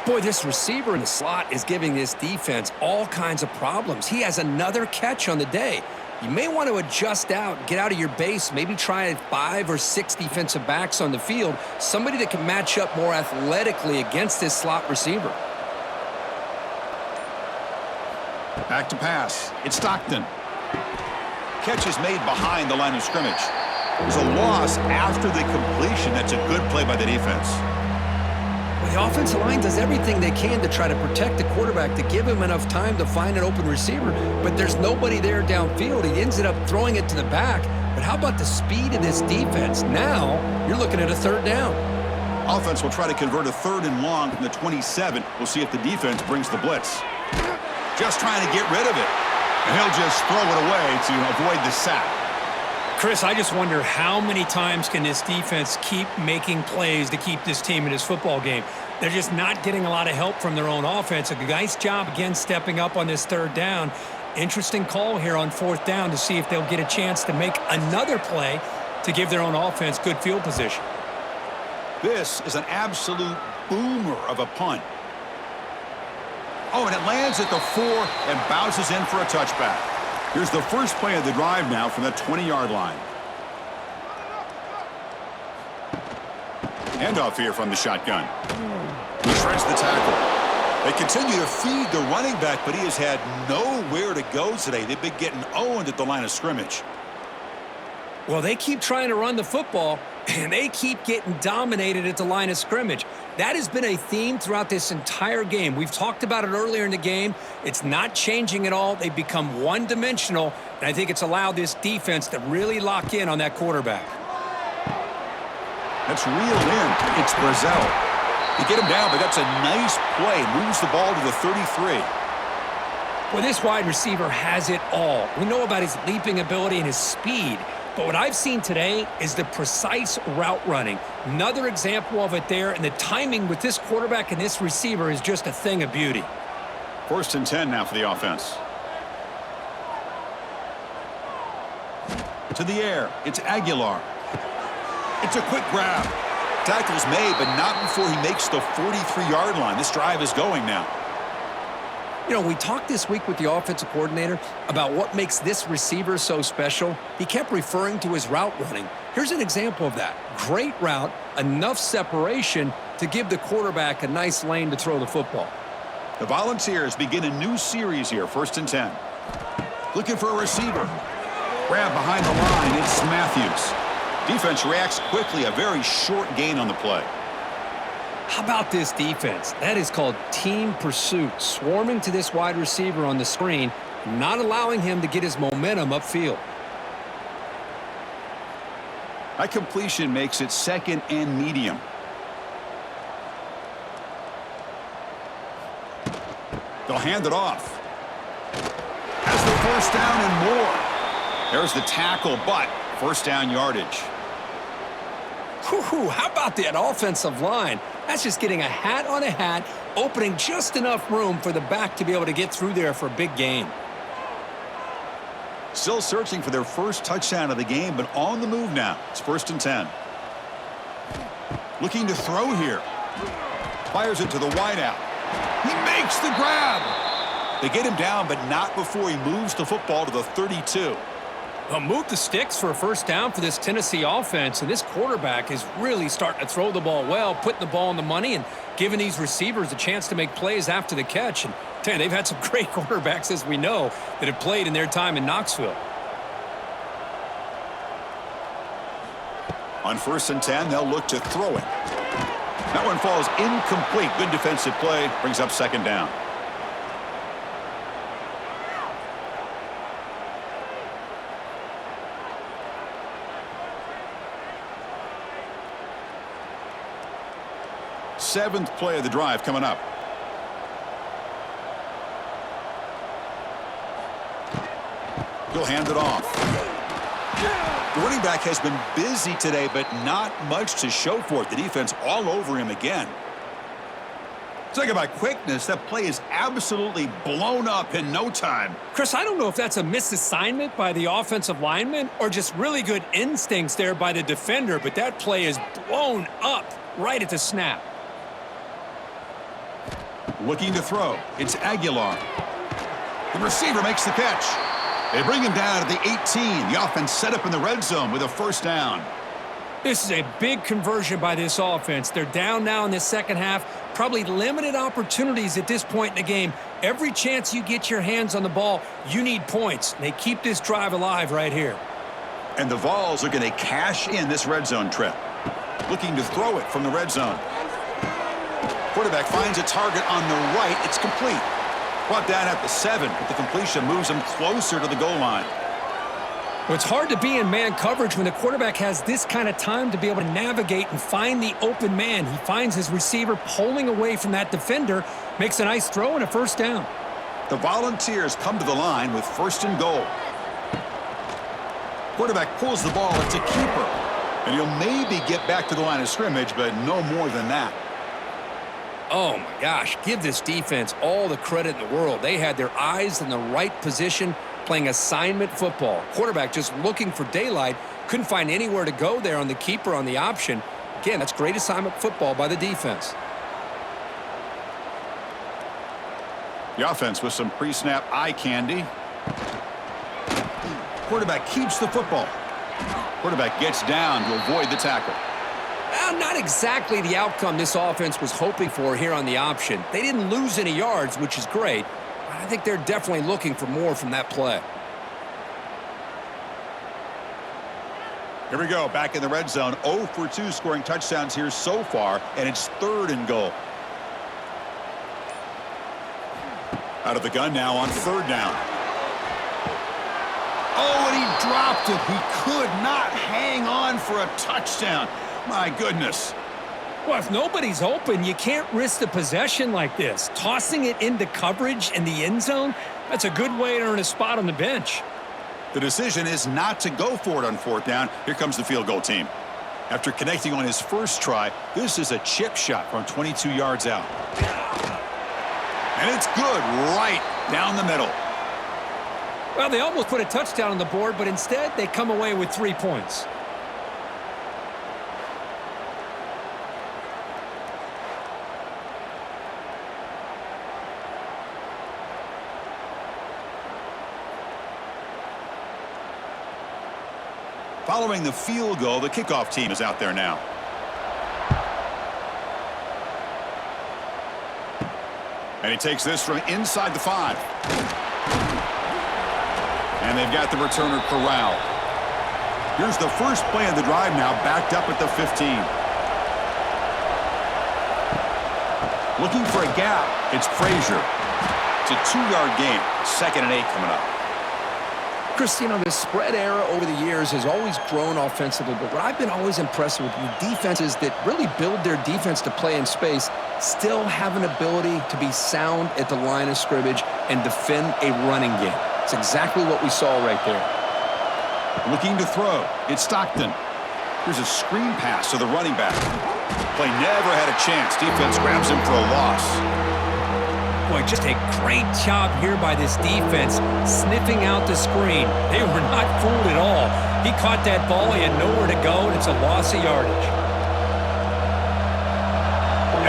[SPEAKER 2] Boy, this receiver in the slot is giving this defense all kinds of problems. He has another catch on the day. You may want to adjust out, get out of your base, maybe try 5 or 6 defensive backs on the field, somebody that can match up more athletically against this slot receiver.
[SPEAKER 1] Back to pass. It's Stockton. Catch is made behind the line of scrimmage. It's a loss after the completion. That's a good play by the defense.
[SPEAKER 2] Well, the offensive line does everything they can to try to protect the quarterback, to give him enough time to find an open receiver, but there's nobody there downfield. He ends up throwing it to the back. But how about the speed of this defense? Now you're looking at a 3rd down.
[SPEAKER 1] Offense will try to convert a 3rd and long from the 27. We'll see if the defense brings the blitz. Just trying to get rid of it. And he'll just throw it away to avoid the sack.
[SPEAKER 3] Chris, I just wonder how many times can this defense keep making plays to keep this team in this football game. They're just not getting a lot of help from their own offense. A nice job, again, stepping up on this 3rd down. Interesting call here on 4th down to see if they'll get a chance to make another play to give their own offense good field position.
[SPEAKER 1] This is an absolute boomer of a punt. Oh, and it lands at the 4 and bounces in for a touchback. Here's the first play of the drive now from the 20-yard line. Handoff here from the shotgun. He shreds the tackle. They continue to feed the running back, but he has had nowhere to go today. They've been getting owned at the line of scrimmage.
[SPEAKER 3] Well, they keep trying to run the football, and they keep getting dominated at the line of scrimmage. That has been a theme throughout this entire game. We've talked about it earlier in the game. It's not changing at all. They've become one-dimensional, and I think it's allowed this defense to really lock in on that quarterback.
[SPEAKER 1] That's reeled in. It's Brazel. They get him down, but that's a nice play. Moves the ball to the 33.
[SPEAKER 3] Well, this wide receiver has it all. We know about his leaping ability and his speed. But what I've seen today is the precise route running. Another example of it there, and the timing with this quarterback and this receiver is just a thing of beauty.
[SPEAKER 1] 1st and 10 now for the offense. To the air, it's Aguilar. It's a quick grab. Tackle's made, but not before he makes the 43-yard line. This drive is going now.
[SPEAKER 2] You know, we talked this week with the offensive coordinator about what makes this receiver so special. He kept referring to his route running. Here's an example of that. Great route, enough separation to give the quarterback a nice lane to throw the football.
[SPEAKER 1] The Volunteers begin a new series here, 1st and 10. Looking for a receiver. Grab behind the line, it's Matthews. Defense reacts quickly, a very short gain on the play.
[SPEAKER 2] How about this defense? That is called team pursuit, swarming to this wide receiver on the screen, not allowing him to get his momentum upfield.
[SPEAKER 1] That completion makes it 2nd and medium. They'll hand it off. Has the 1st down and more. There's the tackle, but 1st down yardage.
[SPEAKER 2] Whew, how about that offensive line? That's just getting a hat on a hat, opening just enough room for the back to be able to get through there for a big gain.
[SPEAKER 1] Still searching for their first touchdown of the game, but on the move now. It's 1st and 10. Looking to throw here. Fires it to the wideout. He makes the grab. They get him down, but not before he moves the football to the 32.
[SPEAKER 3] Well, move the sticks for a 1st down for this Tennessee offense, and this quarterback is really starting to throw the ball well, putting the ball on the money and giving these receivers a chance to make plays after the catch. And tell you, they've had some great quarterbacks, as we know, that have played in their time in Knoxville.
[SPEAKER 1] On 1st and 10, they'll look to throw it. That one falls incomplete. Good defensive play. Brings up 2nd down. Seventh play of the drive coming up. He'll hand it off. The running back has been busy today, but not much to show for it. The defense all over him again. Talk about quickness. That play is absolutely blown up in no time.
[SPEAKER 3] Chris, I don't know if that's a misassignment by the offensive lineman or just really good instincts there by the defender, but that play is blown up right at the snap.
[SPEAKER 1] Looking to throw. It's Aguilar. The receiver makes the catch. They bring him down at the 18. The offense set up in the red zone with a first down.
[SPEAKER 3] This is a big conversion by this offense. They're down now in the second half. Probably limited opportunities at this point in the game. Every chance you get your hands on the ball, you need points. They keep this drive alive right here.
[SPEAKER 1] And the Vols are going to cash in this red zone trip. Looking to throw it from the red zone. Quarterback finds a target on the right. It's complete. Brought down at the 7, but the completion moves him closer to the goal line.
[SPEAKER 3] Well, it's hard to be in man coverage when the quarterback has this kind of time to be able to navigate and find the open man. He finds his receiver pulling away from that defender, makes a nice throw and a first down.
[SPEAKER 1] The Volunteers come to the line with first and goal. Quarterback pulls the ball. It's a keeper. And he'll maybe get back to the line of scrimmage, but no more than that.
[SPEAKER 2] Oh, my gosh. Give this defense all the credit in the world. They had their eyes in the right position, playing assignment football. Quarterback just looking for daylight. Couldn't find anywhere to go there on the keeper on the option. Again, that's great assignment football by the defense.
[SPEAKER 1] The offense with some pre-snap eye candy. Quarterback keeps the football. Quarterback gets down to avoid the tackle.
[SPEAKER 2] Well, not exactly the outcome this offense was hoping for here on the option. They didn't lose any yards, which is great. I think they're definitely looking for more from that play.
[SPEAKER 1] Here we go, back in the red zone. 0 for 2 scoring touchdowns here so far, and it's third and goal. Out of the gun now on third down. Oh, and he dropped it. He could not hang on for a touchdown. My goodness.
[SPEAKER 3] Well, if nobody's open, you can't risk the possession like this. Tossing it into coverage in the end zone, that's a good way to earn a spot on the bench.
[SPEAKER 1] The decision is not to go for it on fourth down. Here comes the field goal team. After connecting on his first try, this is a chip shot from 22 yards out. And it's good right down the middle.
[SPEAKER 3] Well, they almost put a touchdown on the board, but instead they come away with 3 points.
[SPEAKER 1] Following the field goal, the kickoff team is out there now. And he takes this from inside the 5. And they've got the returner corralled. Here's the first play of the drive now, backed up at the 15. Looking for a gap, it's Frazier. It's a 2-yard gain, 2nd and 8 coming up.
[SPEAKER 2] Chris, you know, the spread era over the years has always grown offensively, but what I've been always impressed with defenses that really build their defense to play in space still have an ability to be sound at the line of scrimmage and defend a running game. It's exactly what we saw right there.
[SPEAKER 1] Looking to throw. It's Stockton. Here's a screen pass to the running back. Play never had a chance. Defense grabs him for a loss.
[SPEAKER 3] Boy, just a great job here by this defense, sniffing out the screen. They were not fooled at all. He caught that ball, he had nowhere to go, and it's a loss of yardage.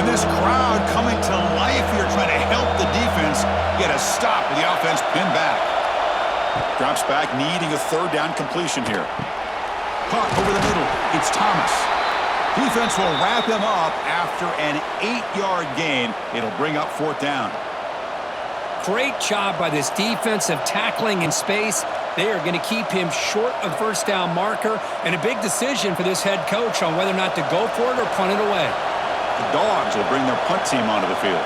[SPEAKER 1] And this crowd coming to life here, trying to help the defense get a stop with the offense pinned back. Drops back, needing a third down completion here. Caught over the middle. It's Thomas. Defense will wrap him up after an 8-yard gain. It'll bring up fourth down.
[SPEAKER 3] Great job by this defensive tackling in space. They are going to keep him short of first down marker, and a big decision for this head coach on whether or not to go for it or punt it away.
[SPEAKER 1] The Dogs will bring their punt team onto the field.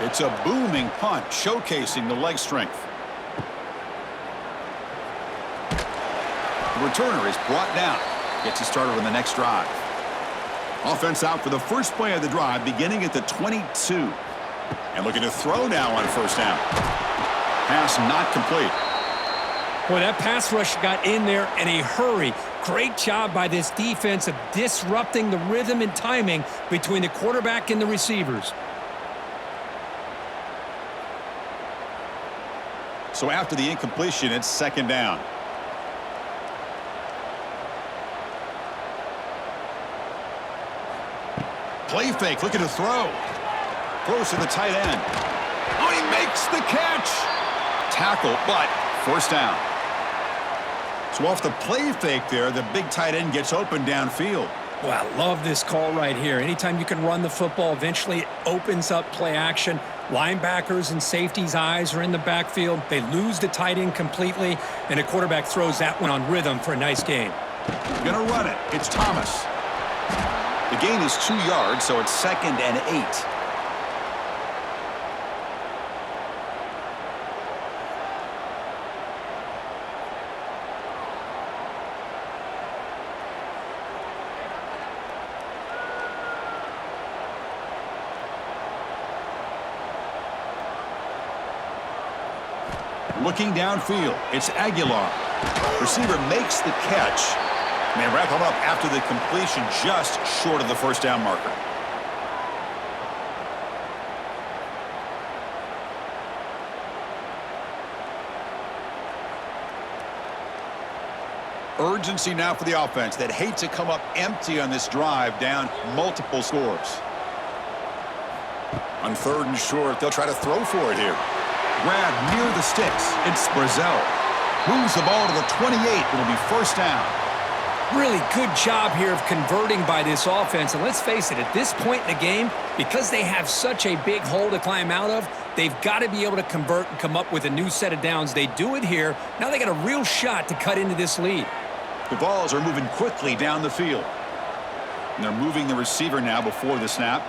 [SPEAKER 1] It's a booming punt, showcasing the leg strength. The returner is brought down. Gets you started on the next drive. Offense out for the first play of the drive, beginning at the 22. And looking to throw now on first down. Pass not complete.
[SPEAKER 3] Boy, that pass rush got in there in a hurry. Great job by this defense of disrupting the rhythm and timing between the quarterback and the receivers.
[SPEAKER 1] So after the incompletion, it's second down. Play fake, looking to throw. Throws to the tight end. Oh, he makes the catch. Tackle, but first down. So off the play fake there, the big tight end gets open downfield.
[SPEAKER 3] Well, I love this call right here. Anytime you can run the football, eventually it opens up play action. Linebackers and safeties' eyes are in the backfield. They lose the tight end completely, and the quarterback throws that one on rhythm for a nice gain.
[SPEAKER 1] Gonna run it. It's Thomas. The gain is 2 yards, so it's 2nd and 8. Looking downfield, it's Aguilar. Receiver makes the catch. And they wrap him up after the completion just short of the first down marker. Urgency now for the offense that hate to come up empty on this drive, down multiple scores. On 3rd and short, they'll try to throw for it here. Grab near the sticks. It's Brazel. Moves the ball to the 28. It'll be first down.
[SPEAKER 3] Really good job here of converting by this offense. And let's face it, at this point in the game, because they have such a big hole to climb out of, they've got to be able to convert and come up with a new set of downs. They do it here. Now they got a real shot to cut into this lead.
[SPEAKER 1] The balls are moving quickly down the field. And they're moving the receiver now before the snap.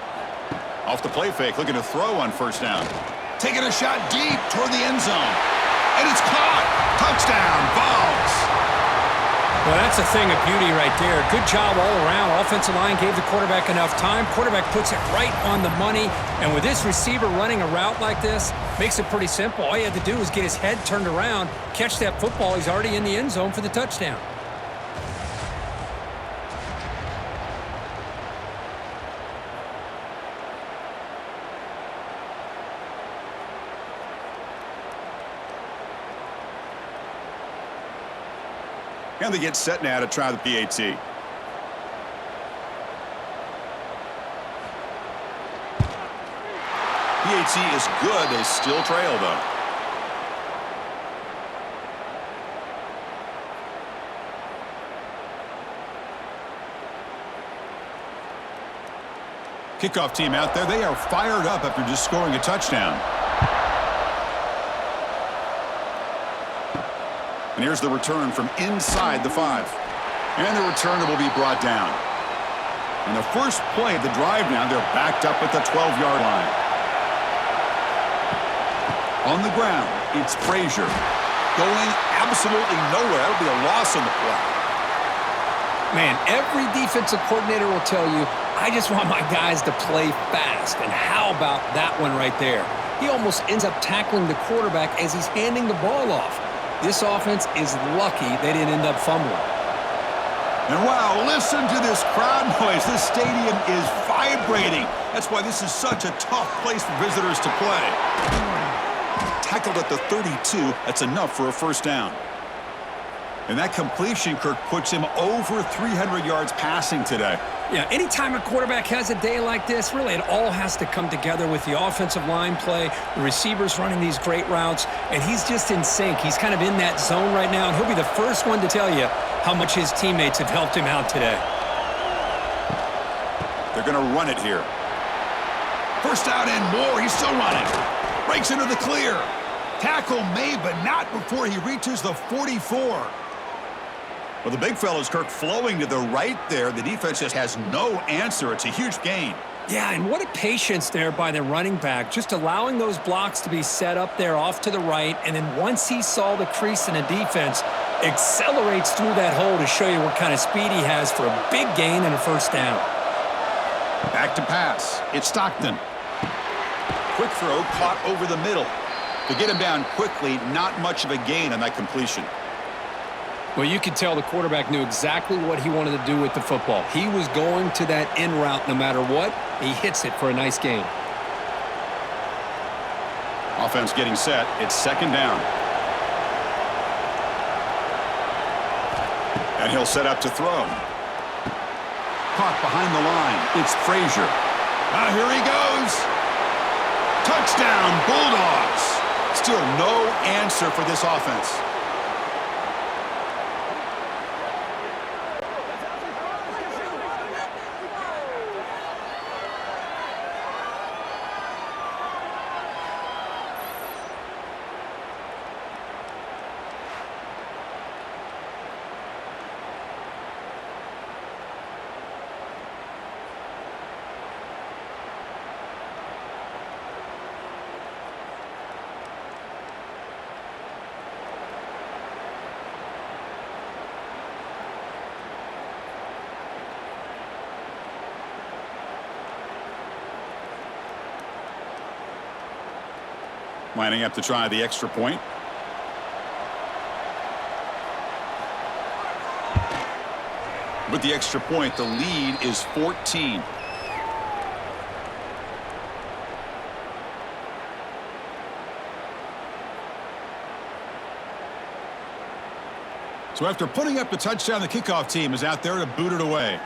[SPEAKER 1] Off the play fake, looking to throw on first down. Taking a shot deep toward the end zone. And it's caught. Touchdown, Vols.
[SPEAKER 3] Well, that's a thing of beauty right there. Good job all around. Offensive line gave the quarterback enough time. Quarterback puts it right on the money. And with this receiver running a route like this, makes it pretty simple. All you had to do was get his head turned around, catch that football. He's already in the end zone for the touchdown.
[SPEAKER 1] And they get set now to try the PAT. PAT is good. They still trail, though. Kickoff team out there. They are fired up after just scoring a touchdown. And here's the return from inside the 5. And the returner will be brought down. And the first play of the drive now, they're backed up at the 12-yard line. On the ground, it's Frazier. Going absolutely nowhere. That'll be a loss on the play.
[SPEAKER 3] Man, every defensive coordinator will tell you, I just want my guys to play fast. And how about that one right there? He almost ends up tackling the quarterback as he's handing the ball off. This offense is lucky they didn't end up fumbling.
[SPEAKER 1] And wow, listen to this crowd noise. This stadium is vibrating. That's why this is such a tough place for visitors to play. Tackled at the 32. That's enough for a first down. And that completion, Kirk, puts him over 300 yards passing today.
[SPEAKER 3] Yeah, anytime a quarterback has a day like this, really it all has to come together with the offensive line play, the receivers running these great routes, and he's just in sync. He's kind of in that zone right now, and he'll be the first one to tell you how much his teammates have helped him out today.
[SPEAKER 1] They're going to run it here. First down and more. He's still running. Breaks into the clear. Tackle made, but not before he reaches the 44. Well, the big fella's, Kirk, flowing to the right there. The defense just has no answer. It's a huge gain.
[SPEAKER 3] Yeah, and what a patience there by the running back, just allowing those blocks to be set up there off to the right, and then once he saw the crease in the defense, accelerates through that hole to show you what kind of speed he has for a big gain and a first down.
[SPEAKER 1] Back to pass. It's Stockton. Quick throw caught over the middle. To get him down quickly, not much of a gain on that completion.
[SPEAKER 2] Well, you could tell the quarterback knew exactly what he wanted to do with the football. He was going to that in route no matter what. He hits it for a nice gain.
[SPEAKER 1] Offense getting set. It's second down. And he'll set up to throw. Caught behind the line. It's Frazier. Here he goes. Touchdown, Bulldogs. Still no answer for this offense. Lining up to try the extra point. With the extra point, the lead is 14. So after putting up the touchdown, the kickoff team is out there to boot it away.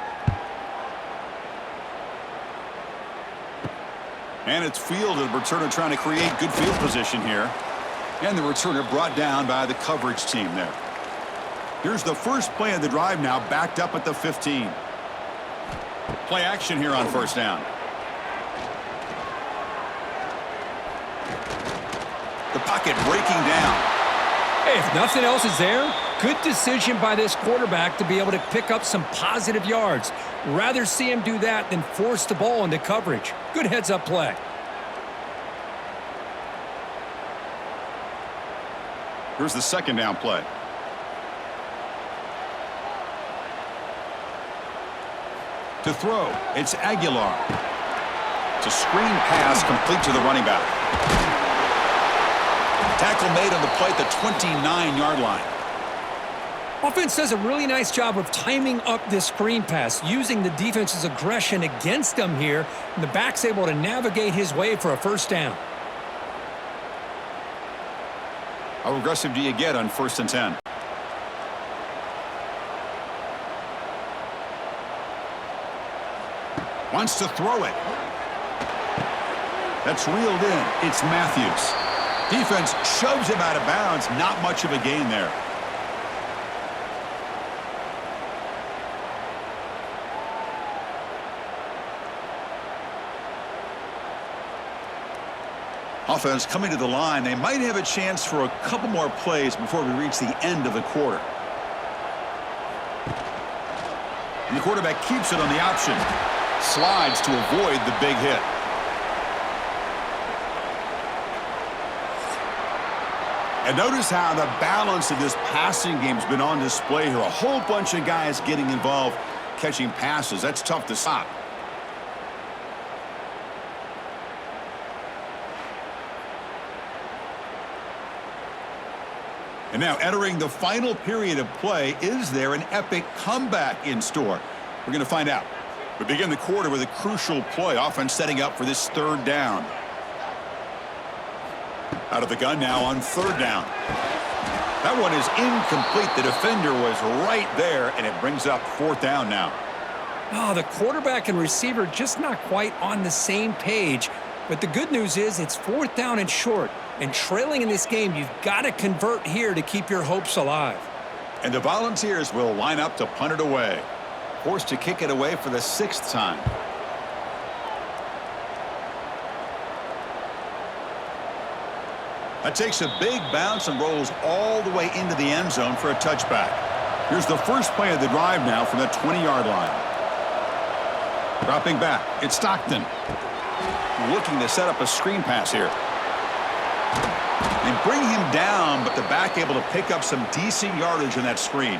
[SPEAKER 1] And it's fielded. Returner trying to create good field position here. And the returner brought down by the coverage team there. Here's the first play of the drive now, backed up at the 15. Play action here on first down. The pocket breaking down.
[SPEAKER 3] Hey, if nothing else is there, good decision by this quarterback to be able to pick up some positive yards. Rather see him do that than force the ball into coverage. Good heads-up play.
[SPEAKER 1] Here's the second down play. To throw, it's Aguilar. It's a screen pass complete to the running back. Tackle made on the play at the 29-yard line.
[SPEAKER 3] Offense does a really nice job of timing up this screen pass, using the defense's aggression against them here, and the back's able to navigate his way for a first down.
[SPEAKER 1] How aggressive do you get on 1st and 10? Wants to throw it. That's reeled in. It's Matthews. Defense shoves him out of bounds. Not much of a gain there. Offense coming to the line. They might have a chance for a couple more plays before we reach the end of the quarter. And the quarterback keeps it on the option. Slides to avoid the big hit. And notice how the balance of this passing game has been on display here. A whole bunch of guys getting involved, catching passes. That's tough to stop. And now entering the final period of play, is there an epic comeback in store? We're going to find out. We begin the quarter with a crucial play. Offense setting up for this third down. Out of the gun now on third down. That one is incomplete. The defender was right there, and it brings up fourth down now.
[SPEAKER 3] Oh, the quarterback and receiver just not quite on the same page. But the good news is it's fourth down and short. And trailing in this game, you've got to convert here to keep your hopes alive.
[SPEAKER 1] And the Volunteers will line up to punt it away. Forced to kick it away for the 6th time. That takes a big bounce and rolls all the way into the end zone for a touchback. Here's the first play of the drive now from the 20-yard line. Dropping back, it's Stockton. Looking to set up a screen pass here. They bring him down, but the back able to pick up some decent yardage in that screen.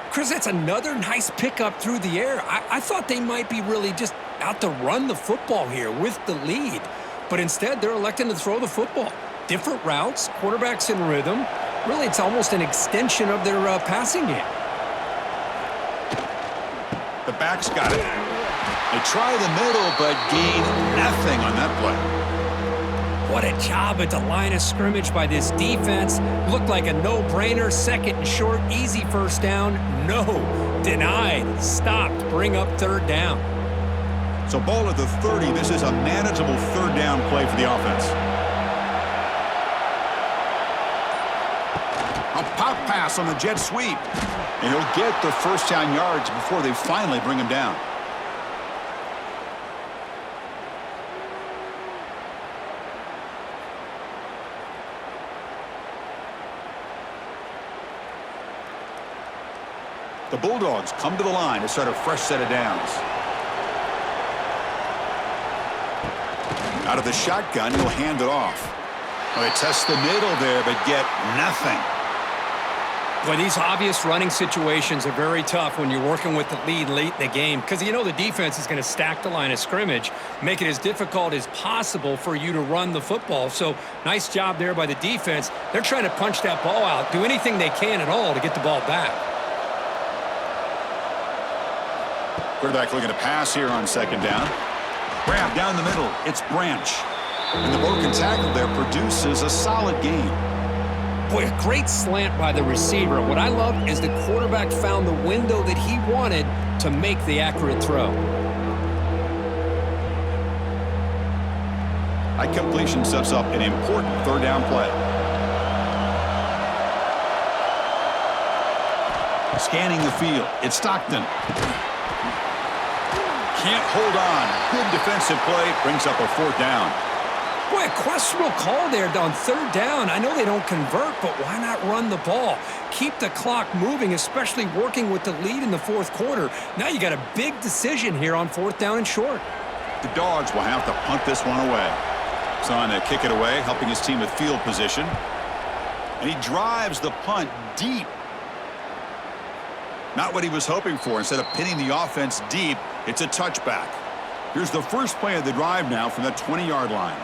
[SPEAKER 3] Chris, that's another nice pickup through the air. I thought they might be really just out to run the football here with the lead. But instead, they're electing to throw the football. Different routes, quarterbacks in rhythm. Really, it's almost an extension of their passing game.
[SPEAKER 1] The back's got it. They try the middle, but gain nothing on that play.
[SPEAKER 3] What a job at the line of scrimmage by this defense. Looked like a no-brainer. Second and short, easy first down. No, denied, stopped, bring up third down.
[SPEAKER 1] So ball at the 30. This is a manageable third down play for the offense. A pop pass on the jet sweep. And he'll get the first down yards before they finally bring him down. The Bulldogs come to the line to start a fresh set of downs. Out of the shotgun, he'll hand it off. Well, they test the middle there, but get nothing.
[SPEAKER 3] Well, these obvious running situations are very tough when you're working with the lead late in the game because you know the defense is going to stack the line of scrimmage, make it as difficult as possible for you to run the football. So nice job there by the defense. They're trying to punch that ball out, do anything they can at all to get the ball back.
[SPEAKER 1] Quarterback looking to pass here on second down. Grab down the middle. It's Branch. And the broken tackle there produces a solid gain.
[SPEAKER 3] Boy, a great slant by the receiver. What I love is the quarterback found the window that he wanted to make the accurate throw.
[SPEAKER 1] That completion sets up an important third down play. Scanning the field. It's Stockton. Can't hold on. Good defensive play. Brings up a fourth down.
[SPEAKER 3] Boy, a questionable call there on third down. I know they don't convert, but why not run the ball? Keep the clock moving, especially working with the lead in the fourth quarter. Now you got a big decision here on fourth down and short.
[SPEAKER 1] The Dogs will have to punt this one away. He's on to kick it away, helping his team with field position. And he drives the punt deep. Not what he was hoping for. Instead of pinning the offense deep, it's a touchback. Here's the first play of the drive now from the 20-yard line.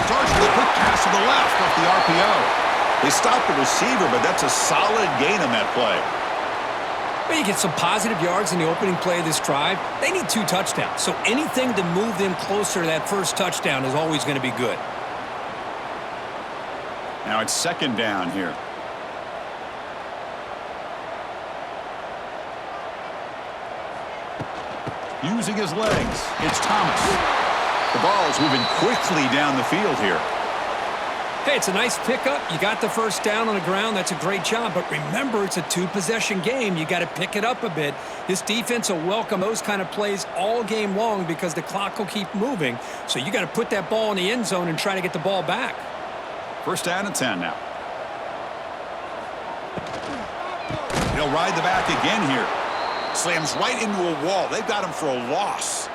[SPEAKER 1] Charging the quick pass to the left off the RPO. They stopped the receiver, but that's a solid gain on that play.
[SPEAKER 3] Well, you get some positive yards in the opening play of this drive. They need 2 touchdowns, so anything to move them closer to that first touchdown is always going to be good.
[SPEAKER 1] Now it's second down here. Using his legs, it's Thomas. The ball's moving quickly down the field here.
[SPEAKER 3] Hey, it's a nice pickup. You got the first down on the ground. That's a great job. But remember, it's a 2-possession game. You got to pick it up a bit. This defense will welcome those kind of plays all game long because the clock will keep moving. So you got to put that ball in the end zone and try to get the ball back.
[SPEAKER 1] First down and 10 now. He'll ride the back again here. Slams right into a wall. They've got him for a loss.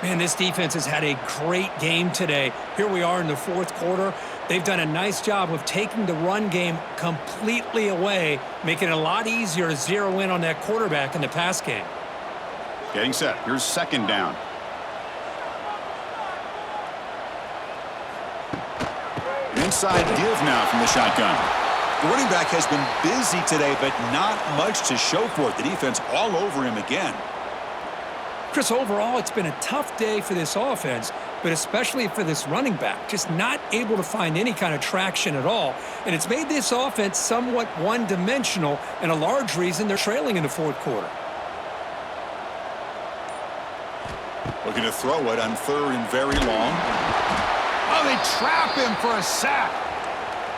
[SPEAKER 3] Man, this defense has had a great game today. Here we are in the fourth quarter. They've done a nice job of taking the run game completely away, making it a lot easier to zero in on that quarterback in the pass game.
[SPEAKER 1] Getting set. Here's second down. An inside give now from the shotgun. The running back has been busy today, but not much to show for it. The defense all over him again.
[SPEAKER 3] Chris, overall, it's been a tough day for this offense, but especially for this running back. Just not able to find any kind of traction at all. And it's made this offense somewhat one-dimensional, and a large reason they're trailing in the fourth quarter.
[SPEAKER 1] Looking to throw it on third and very long. Oh, they trap him for a sack.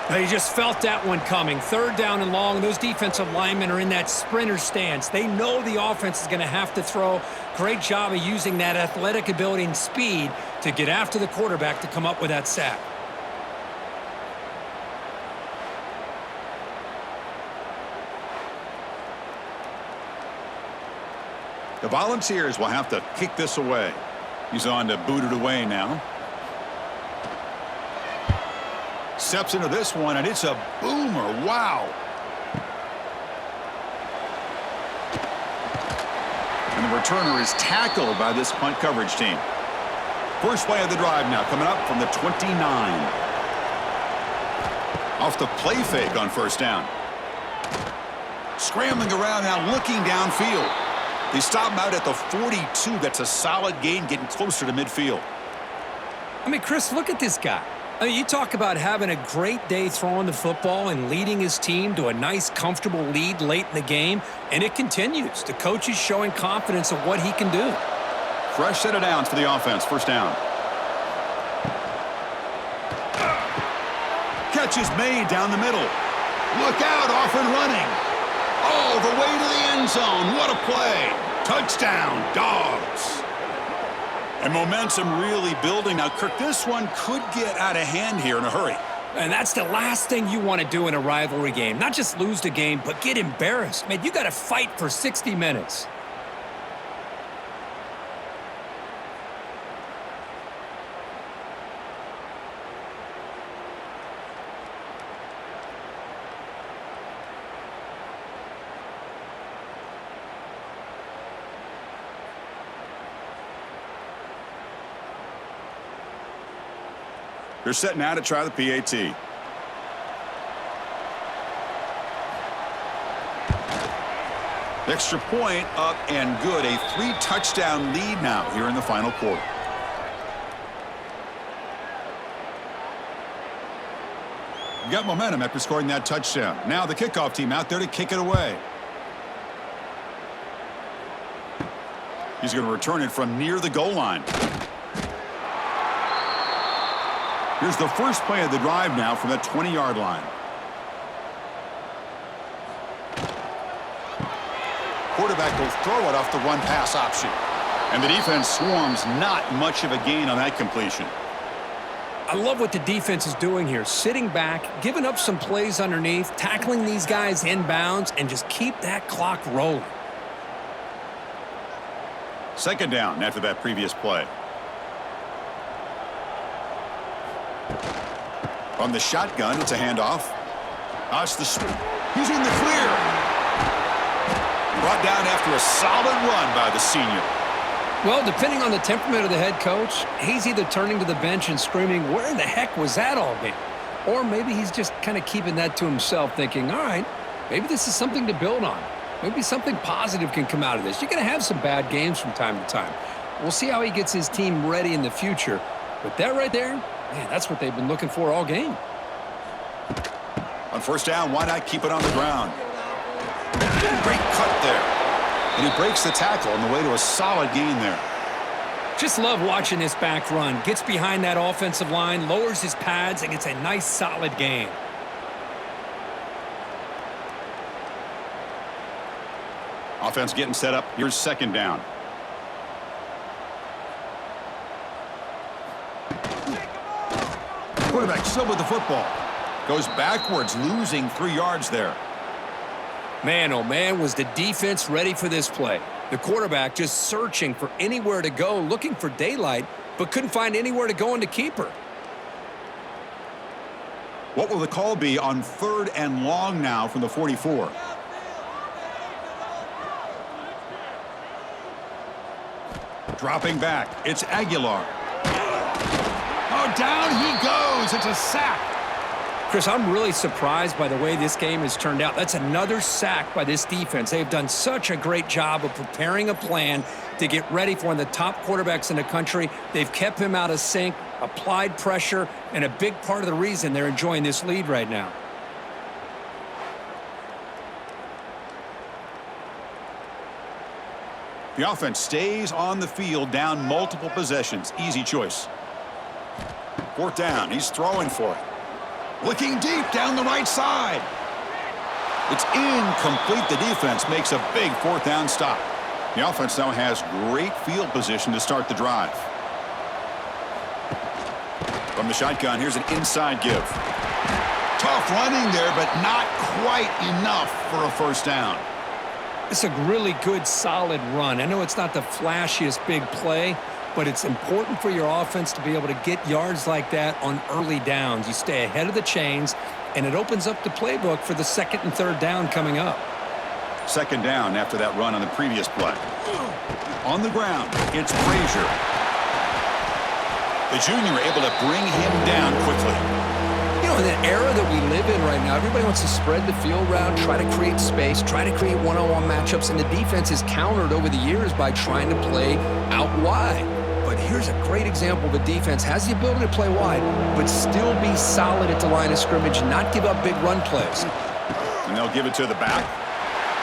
[SPEAKER 3] They just felt that one coming. Third down and long. Those defensive linemen are in that sprinter stance. They know the offense is going to have to throw. Great job of using that athletic ability and speed to get after the quarterback to come up with that sack.
[SPEAKER 1] The Volunteers will have to kick this away. He's on to boot it away now. Steps into this one, and it's a boomer. Wow. And the returner is tackled by this punt coverage team. First play of the drive now coming up from the 29. Off the play fake on first down. Scrambling around now, looking downfield. They stop him out at the 42. That's a solid gain, getting closer to midfield.
[SPEAKER 3] I mean, Chris, look at this guy. I mean, you talk about having a great day throwing the football and leading his team to a nice, comfortable lead late in the game, and it continues. The coach is showing confidence of what he can do.
[SPEAKER 1] Fresh set of downs for the offense. First down. Catch is made down the middle. Look out, off and running. All the way to the end zone. What a play. Touchdown, Dogs. And momentum really building. Now, Kirk, this one could get out of hand here in a hurry.
[SPEAKER 3] And that's the last thing you want to do in a rivalry game. Not just lose the game, but get embarrassed. Man, you got to fight for 60 minutes.
[SPEAKER 1] They're setting out to try the PAT. Extra point up and good. A 3-touchdown lead now here in the final quarter. Got momentum after scoring that touchdown. Now the kickoff team out there to kick it away. He's going to return it from near the goal line. Here's the first play of the drive now from the 20-yard line. Quarterback will throw it off the run-pass option. And the defense swarms, not much of a gain on that completion.
[SPEAKER 3] I love what the defense is doing here. Sitting back, giving up some plays underneath, tackling these guys inbounds, and just keep that clock rolling.
[SPEAKER 1] Second down after that previous play. From the shotgun, it's a handoff. That's the sweep. He's in the clear. Brought down after a solid run by the senior.
[SPEAKER 3] Well, depending on the temperament of the head coach, he's either turning to the bench and screaming, where the heck was that all game? Or maybe he's just kind of keeping that to himself, thinking, all right, maybe this is something to build on. Maybe something positive can come out of this. You're going to have some bad games from time to time. We'll see how he gets his team ready in the future. But that right there, man, that's what they've been looking for all game.
[SPEAKER 1] On first down, why not keep it on the ground? Great cut there. And he breaks the tackle on the way to a solid gain there.
[SPEAKER 3] Just love watching this back run. Gets behind that offensive line, lowers his pads, and gets a nice, solid gain.
[SPEAKER 1] Offense getting set up. Here's second down. Quarterback still with the football. Goes backwards, losing 3 yards there.
[SPEAKER 3] Man, oh man, was the defense ready for this play. The quarterback just searching for anywhere to go, looking for daylight, but couldn't find anywhere to go into keeper.
[SPEAKER 1] What will the call be on 3rd and long now from the 44? Dropping back, it's Aguilar. Oh, down he goes. It's a sack.
[SPEAKER 3] Chris, I'm really surprised by the way this game has turned out. That's another sack by this defense. They've done such a great job of preparing a plan to get ready for one of the top quarterbacks in the country. They've kept him out of sync, applied pressure, and a big part of the reason they're enjoying this lead right now.
[SPEAKER 1] The offense stays on the field, down multiple possessions. Easy choice. 4th down. He's throwing for it. Looking deep down the right side. It's incomplete. The defense makes a big 4th down stop. The offense now has great field position to start the drive. From the shotgun, here's an inside give. Tough running there, but not quite enough for a first down.
[SPEAKER 3] It's a really good, solid run. I know it's not the flashiest big play, but it's important for your offense to be able to get yards like that on early downs. You stay ahead of the chains, and it opens up the playbook for the 2nd and 3rd down coming up.
[SPEAKER 1] 2nd down after that run on the previous play. On the ground, it's Frazier. The junior able to bring him down quickly.
[SPEAKER 2] You know, in the era that we live in right now, everybody wants to spread the field around, try to create space, try to create one-on-one matchups, and the defense is countered over the years by trying to play out wide. But here's a great example of a defense has the ability to play wide, but still be solid at the line of scrimmage, not give up big run plays.
[SPEAKER 1] And they'll give it to the back.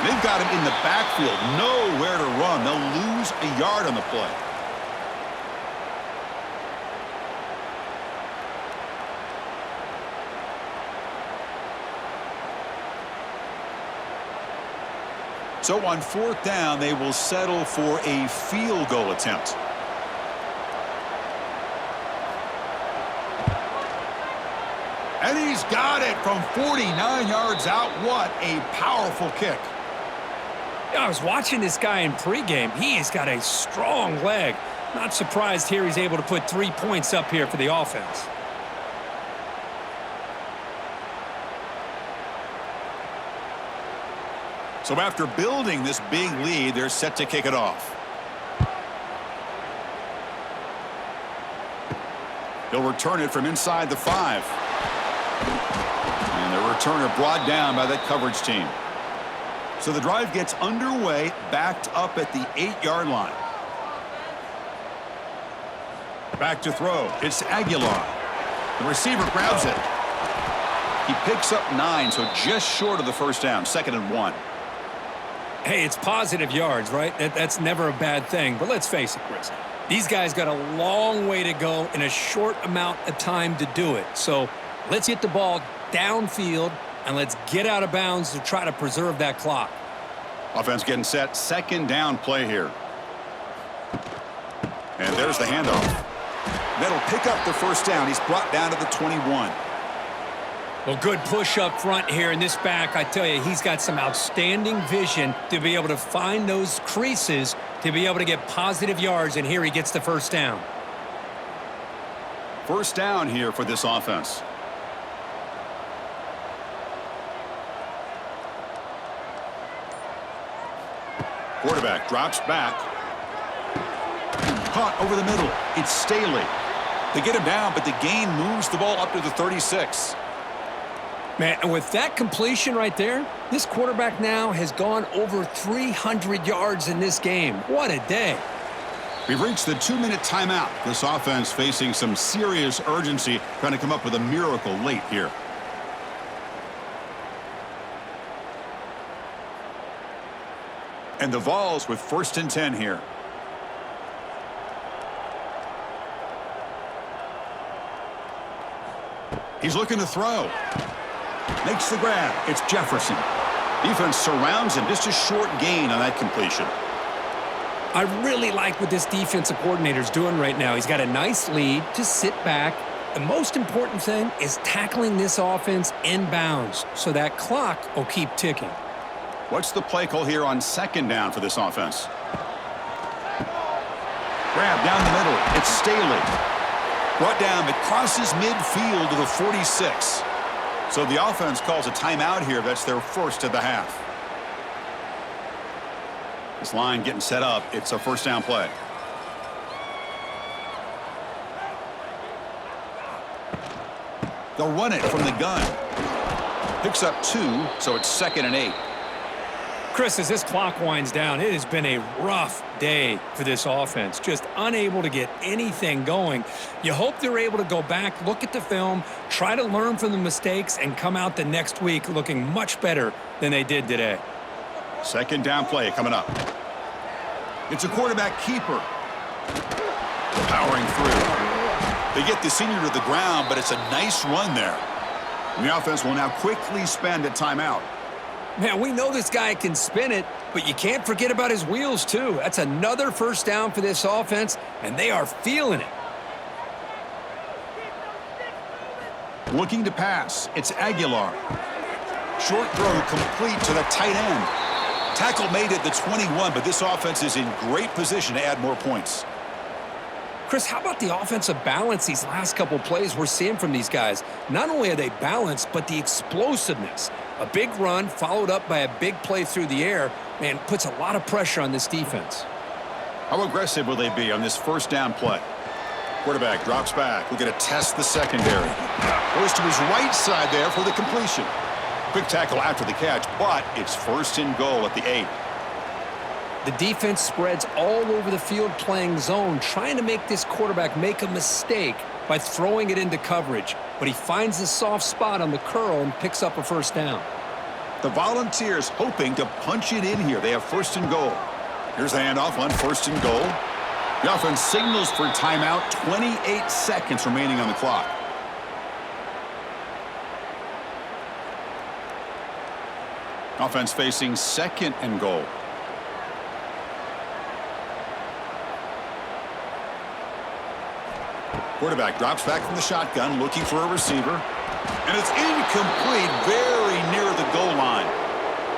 [SPEAKER 1] They've got him in the backfield, nowhere to run. They'll lose a yard on the play. So on 4th down, they will settle for a field goal attempt. And he's got it from 49 yards out. What a powerful kick.
[SPEAKER 3] I was watching this guy in pregame. He has got a strong leg. Not surprised here he's able to put 3 points up here for the offense.
[SPEAKER 1] So after building this big lead, they're set to kick it off. He'll return it from inside the 5. And the returner brought down by that coverage team. So the drive gets underway, backed up at the 8-yard line. Back to throw. It's Aguilar. The receiver grabs it. He picks up 9, so just short of the first down, 2nd and 1.
[SPEAKER 3] Hey, it's positive yards, right? That's never a bad thing. But let's face it, Chris. These guys got a long way to go in a short amount of time to do it. So let's get the ball downfield, and let's get out of bounds to try to preserve that clock.
[SPEAKER 1] Offense getting set. 2nd down play here. And there's the handoff. That'll pick up the first down. He's brought down to the 21.
[SPEAKER 3] Well, good push up front here in this back. I tell you, he's got some outstanding vision to be able to find those creases to be able to get positive yards, and here he gets the first down.
[SPEAKER 1] First down here for this offense. Quarterback drops back. Caught over the middle. It's Staley. They get him down, but the gain moves the ball up to the 36.
[SPEAKER 3] Man, and with that completion right there, this quarterback now has gone over 300 yards in this game. What a day.
[SPEAKER 1] We've reached the 2-minute timeout. This offense facing some serious urgency, trying to come up with a miracle late here. And the Vols with 1st and 10 here. He's looking to throw. Makes the grab. It's Jefferson. Defense surrounds him. Just a short gain on that completion.
[SPEAKER 3] I really like what this defensive coordinator is doing right now. He's got a nice lead to sit back. The most important thing is tackling this offense inbounds so that clock will keep ticking.
[SPEAKER 1] What's the play call here on 2nd down for this offense? Grab down the middle. It's Staley. Brought down. It crosses midfield to the 46. So the offense calls a timeout here. That's their first of the half. This line getting set up. It's a first down play. They'll run it from the gun. Picks up 2, so it's 2nd and 8.
[SPEAKER 3] Chris, as this clock winds down, it has been a rough day for this offense. Just unable to get anything going. You hope they're able to go back, look at the film, try to learn from the mistakes, and come out the next week looking much better than they did today.
[SPEAKER 1] 2nd down play coming up. It's a quarterback keeper. Powering through. They get the senior to the ground, but it's a nice run there. And the offense will now quickly spend a timeout.
[SPEAKER 3] Man, we know this guy can spin it, but you can't forget about his wheels, too. That's another first down for this offense, and they are feeling it.
[SPEAKER 1] Looking to pass. It's Aguilar. Short throw complete to the tight end. Tackle made at the 21, but this offense is in great position to add more points.
[SPEAKER 3] Chris, how about the offensive balance these last couple plays we're seeing from these guys? Not only are they balanced, but the explosiveness. A big run followed up by a big play through the air, man, puts a lot of pressure on this defense.
[SPEAKER 1] How aggressive will they be on this first down play? Quarterback drops back. We're going to test the secondary. Goes to his right side there for the completion. Quick tackle after the catch, but it's 1st and goal at the 8.
[SPEAKER 2] The defense spreads all over the field playing zone, trying to make this quarterback make a mistake by throwing it into coverage. But he finds the soft spot on the curl and picks up a 1st down.
[SPEAKER 1] The Volunteers hoping to punch it in here. They have 1st and goal. Here's the handoff on 1st and goal. The offense signals for timeout. 28 seconds remaining on the clock. Offense facing 2nd and goal. Quarterback drops back from the shotgun, looking for a receiver. And it's incomplete, very near the goal line.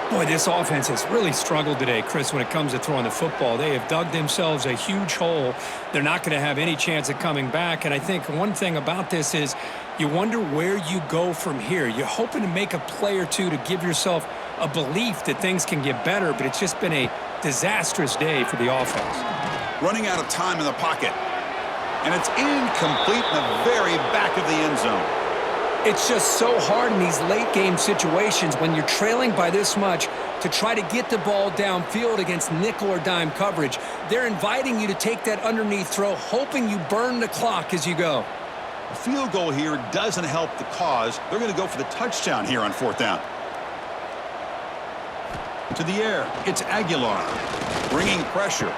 [SPEAKER 3] Boy, this offense has really struggled today, Chris, when it comes to throwing the football. They have dug themselves a huge hole. They're not going to have any chance of coming back. And I think one thing about this is you wonder where you go from here. You're hoping to make a play or two to give yourself a belief that things can get better, but it's just been a disastrous day for the offense.
[SPEAKER 1] Running out of time in the pocket. And it's incomplete in the very back of the end zone.
[SPEAKER 2] It's just so hard in these late-game situations when you're trailing by this much to try to get the ball downfield against nickel or dime coverage. They're inviting you to take that underneath throw, hoping you burn the clock as you go.
[SPEAKER 1] A field goal here doesn't help the cause. They're going to go for the touchdown here on 4th down. To the air, it's Aguilar. Bringing pressure.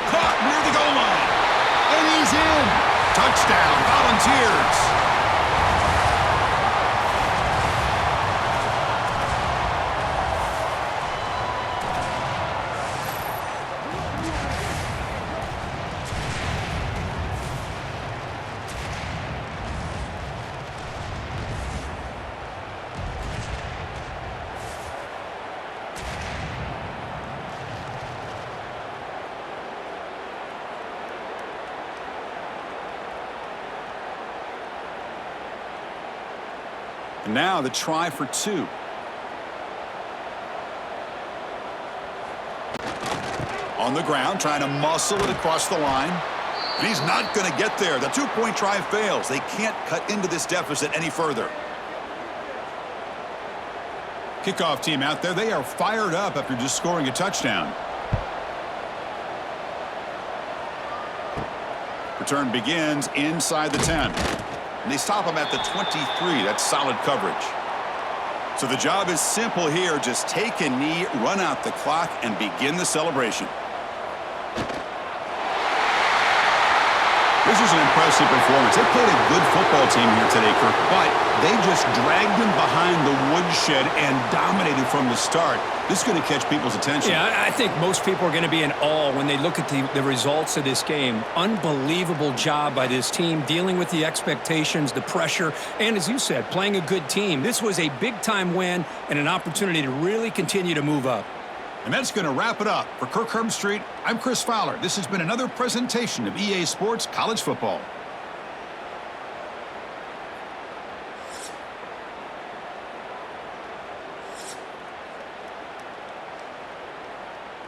[SPEAKER 1] Caught near the goal line. And he's in. Touchdown, Volunteers. Now the try for 2. On the ground, trying to muscle it across the line. And he's not going to get there. The 2-point try fails. They can't cut into this deficit any further. Kickoff team out there. They are fired up after just scoring a touchdown. Return begins inside the 10. And they stop him at the 23. That's solid coverage. So the job is simple here. Just take a knee, run out the clock, and begin the celebration. This is an impressive performance. They played a good football team here today, Kirk, but they just dragged them behind the woodshed and dominated from the start. This is going to catch people's attention.
[SPEAKER 3] Yeah, I think most people are going to be in awe when they look at the results of this game. Unbelievable job by this team, dealing with the expectations, the pressure, and as you said, playing a good team. This was a big-time win and an opportunity to really continue to move up.
[SPEAKER 1] And that's going to wrap it up. For Kirk Herbstreit, I'm Chris Fowler. This has been another presentation of EA Sports College Football.